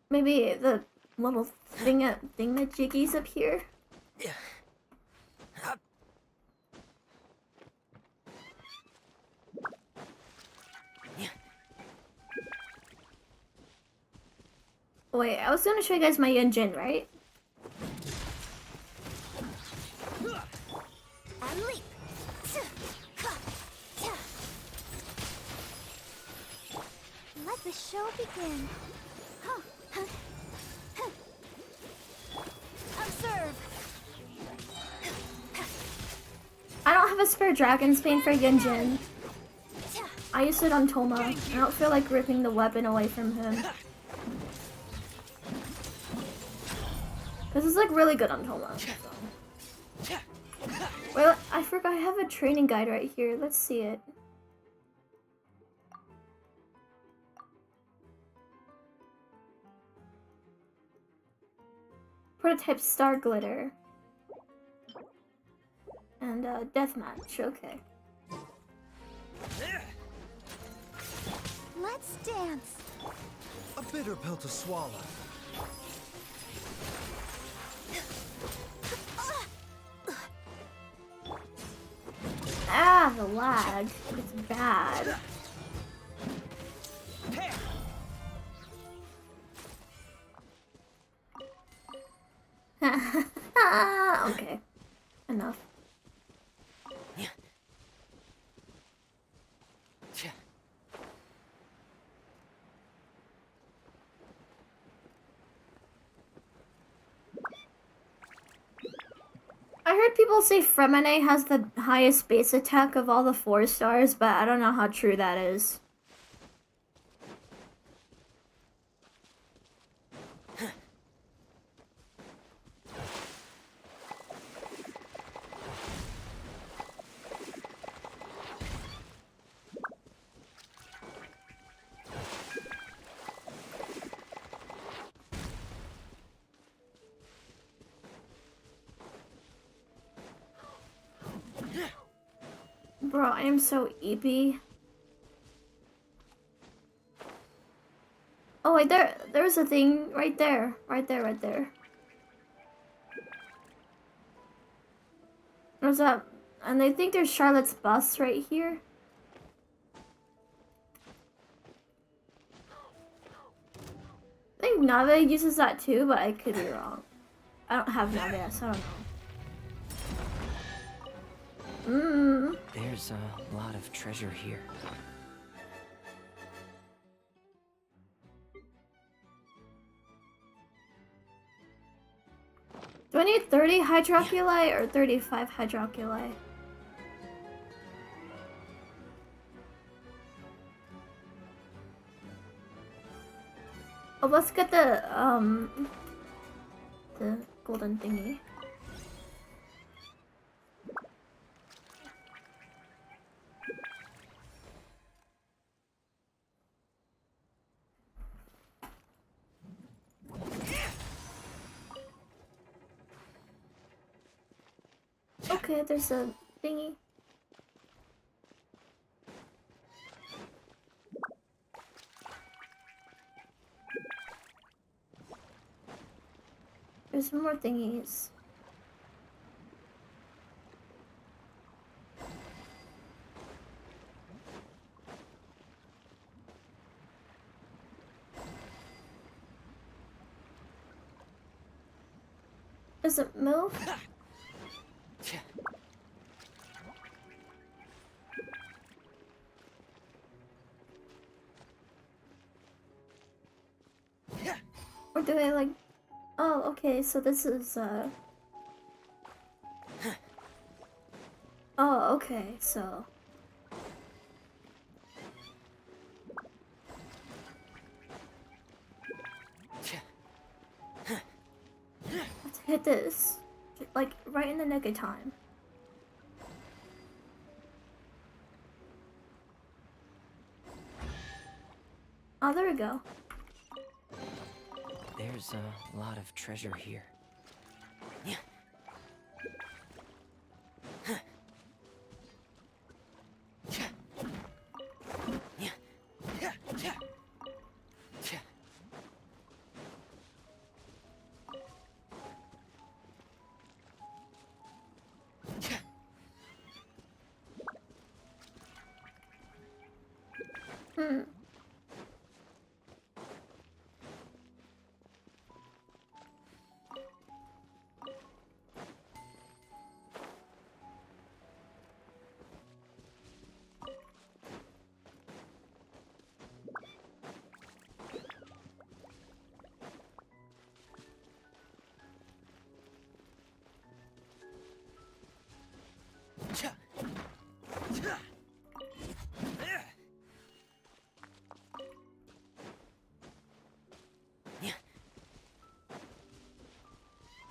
Maybe the little thingamajiggies up here? Wait, I was gonna show you guys my Yunjin, right? And leap. Let the show begin. Observe. I don't have a spare Dragon's Bane for Yunjin. I used it on Toma. I don't feel like ripping the weapon away from him. This is like really good on Toma. So. Well, I forgot I have a training guide right here. Let's see it. Prototype Star Glitter. And Deathmatch, okay. Let's dance. A bitter pill to swallow. Ah, the lag. It's bad. Okay. Enough. I heard people say Freminet has the highest base attack of all the 4 stars, but I don't know how true that is. Bro, I am so eepy. Oh wait, there's a thing right there. Right there. There's that, and I think there's Charlotte's bus right here. I think Nave uses that too, but I could be wrong. I don't have Nave, so I don't know. There's a lot of treasure here. Do I need 30 hydroculi or 35 hydroculi? Oh, let's get the golden thingy. Okay, there's a thingy. There's more thingies. Does it move? Or do I like... Oh, okay, so this is, Oh, okay, so... Let's hit this. Like, right in the nick of time. Oh, there we go. There's a lot of treasure here.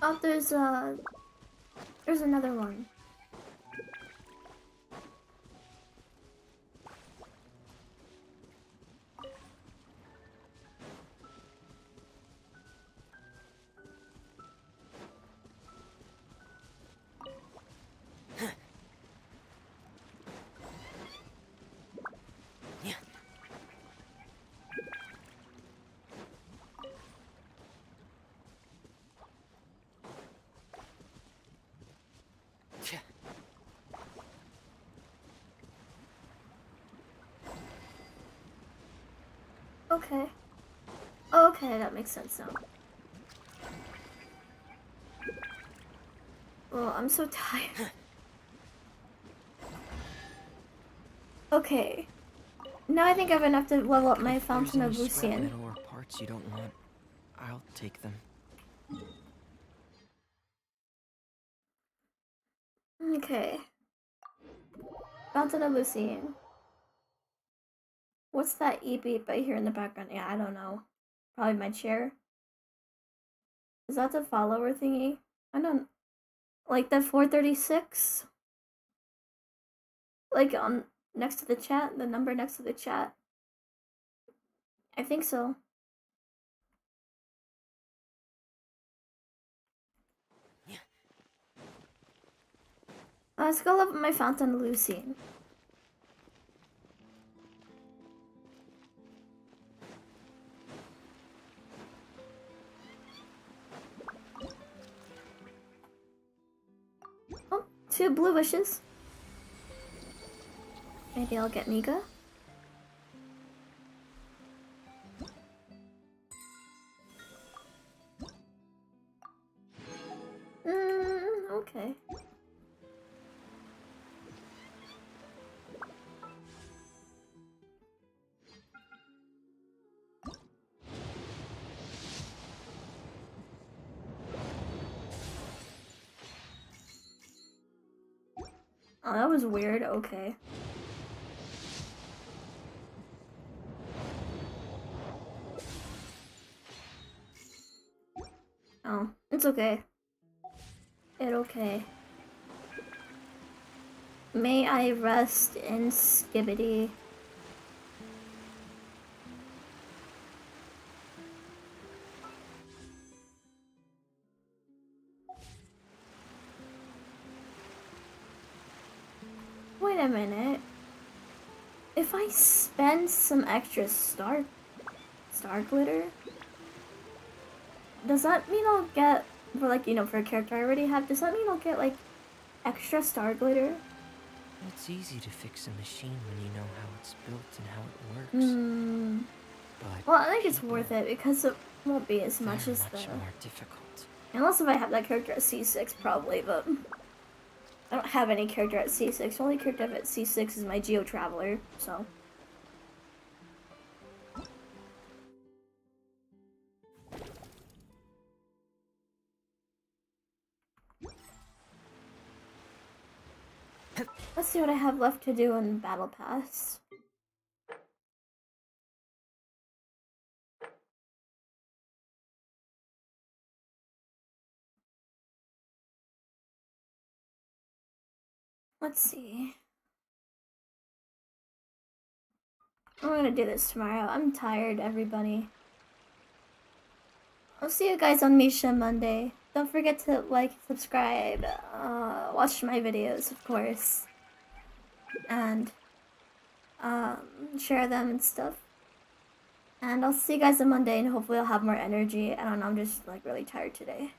Oh, there's another one. Okay. Oh, okay, that makes sense now. Well, I'm so tired. Okay. Now I think I have enough to level up my Fountain of Lucian. Or parts you don't want, I'll take them. Okay. Fountain of Lucian. What's that beep I hear in the background? Yeah, I don't know. Probably my chair. Is that the follower thingy? I don't... Like the 436? Like on next to the chat? The number next to the chat? I think so. Let's go level my Fountain of Lucian. 2 blue wishes. Maybe I'll get Mika. Okay. Oh, that was weird. Okay. Oh, it's okay. It okay. May I rest in Skibbity. Wait a minute. If I spend some extra star glitter, does that mean I'll get, for like, you know, for a character I already have, does that mean I'll get like extra star glitter? It's easy to fix a machine when you know how it's built and how it works. But Well, I think it's worth it because it won't be as much as much more difficult. Unless if I have that character at C6, probably, but I don't have any character at C6. The only character I have at C6 is my Geo Traveler, so. Let's see what I have left to do in Battle Pass. Let's see. I'm gonna do this tomorrow. I'm tired, everybody. I'll see you guys on Misha Monday. Don't forget to like, subscribe, watch my videos, of course. And, share them and stuff. And I'll see you guys on Monday, and hopefully I'll have more energy. I don't know, I'm just, like, really tired today.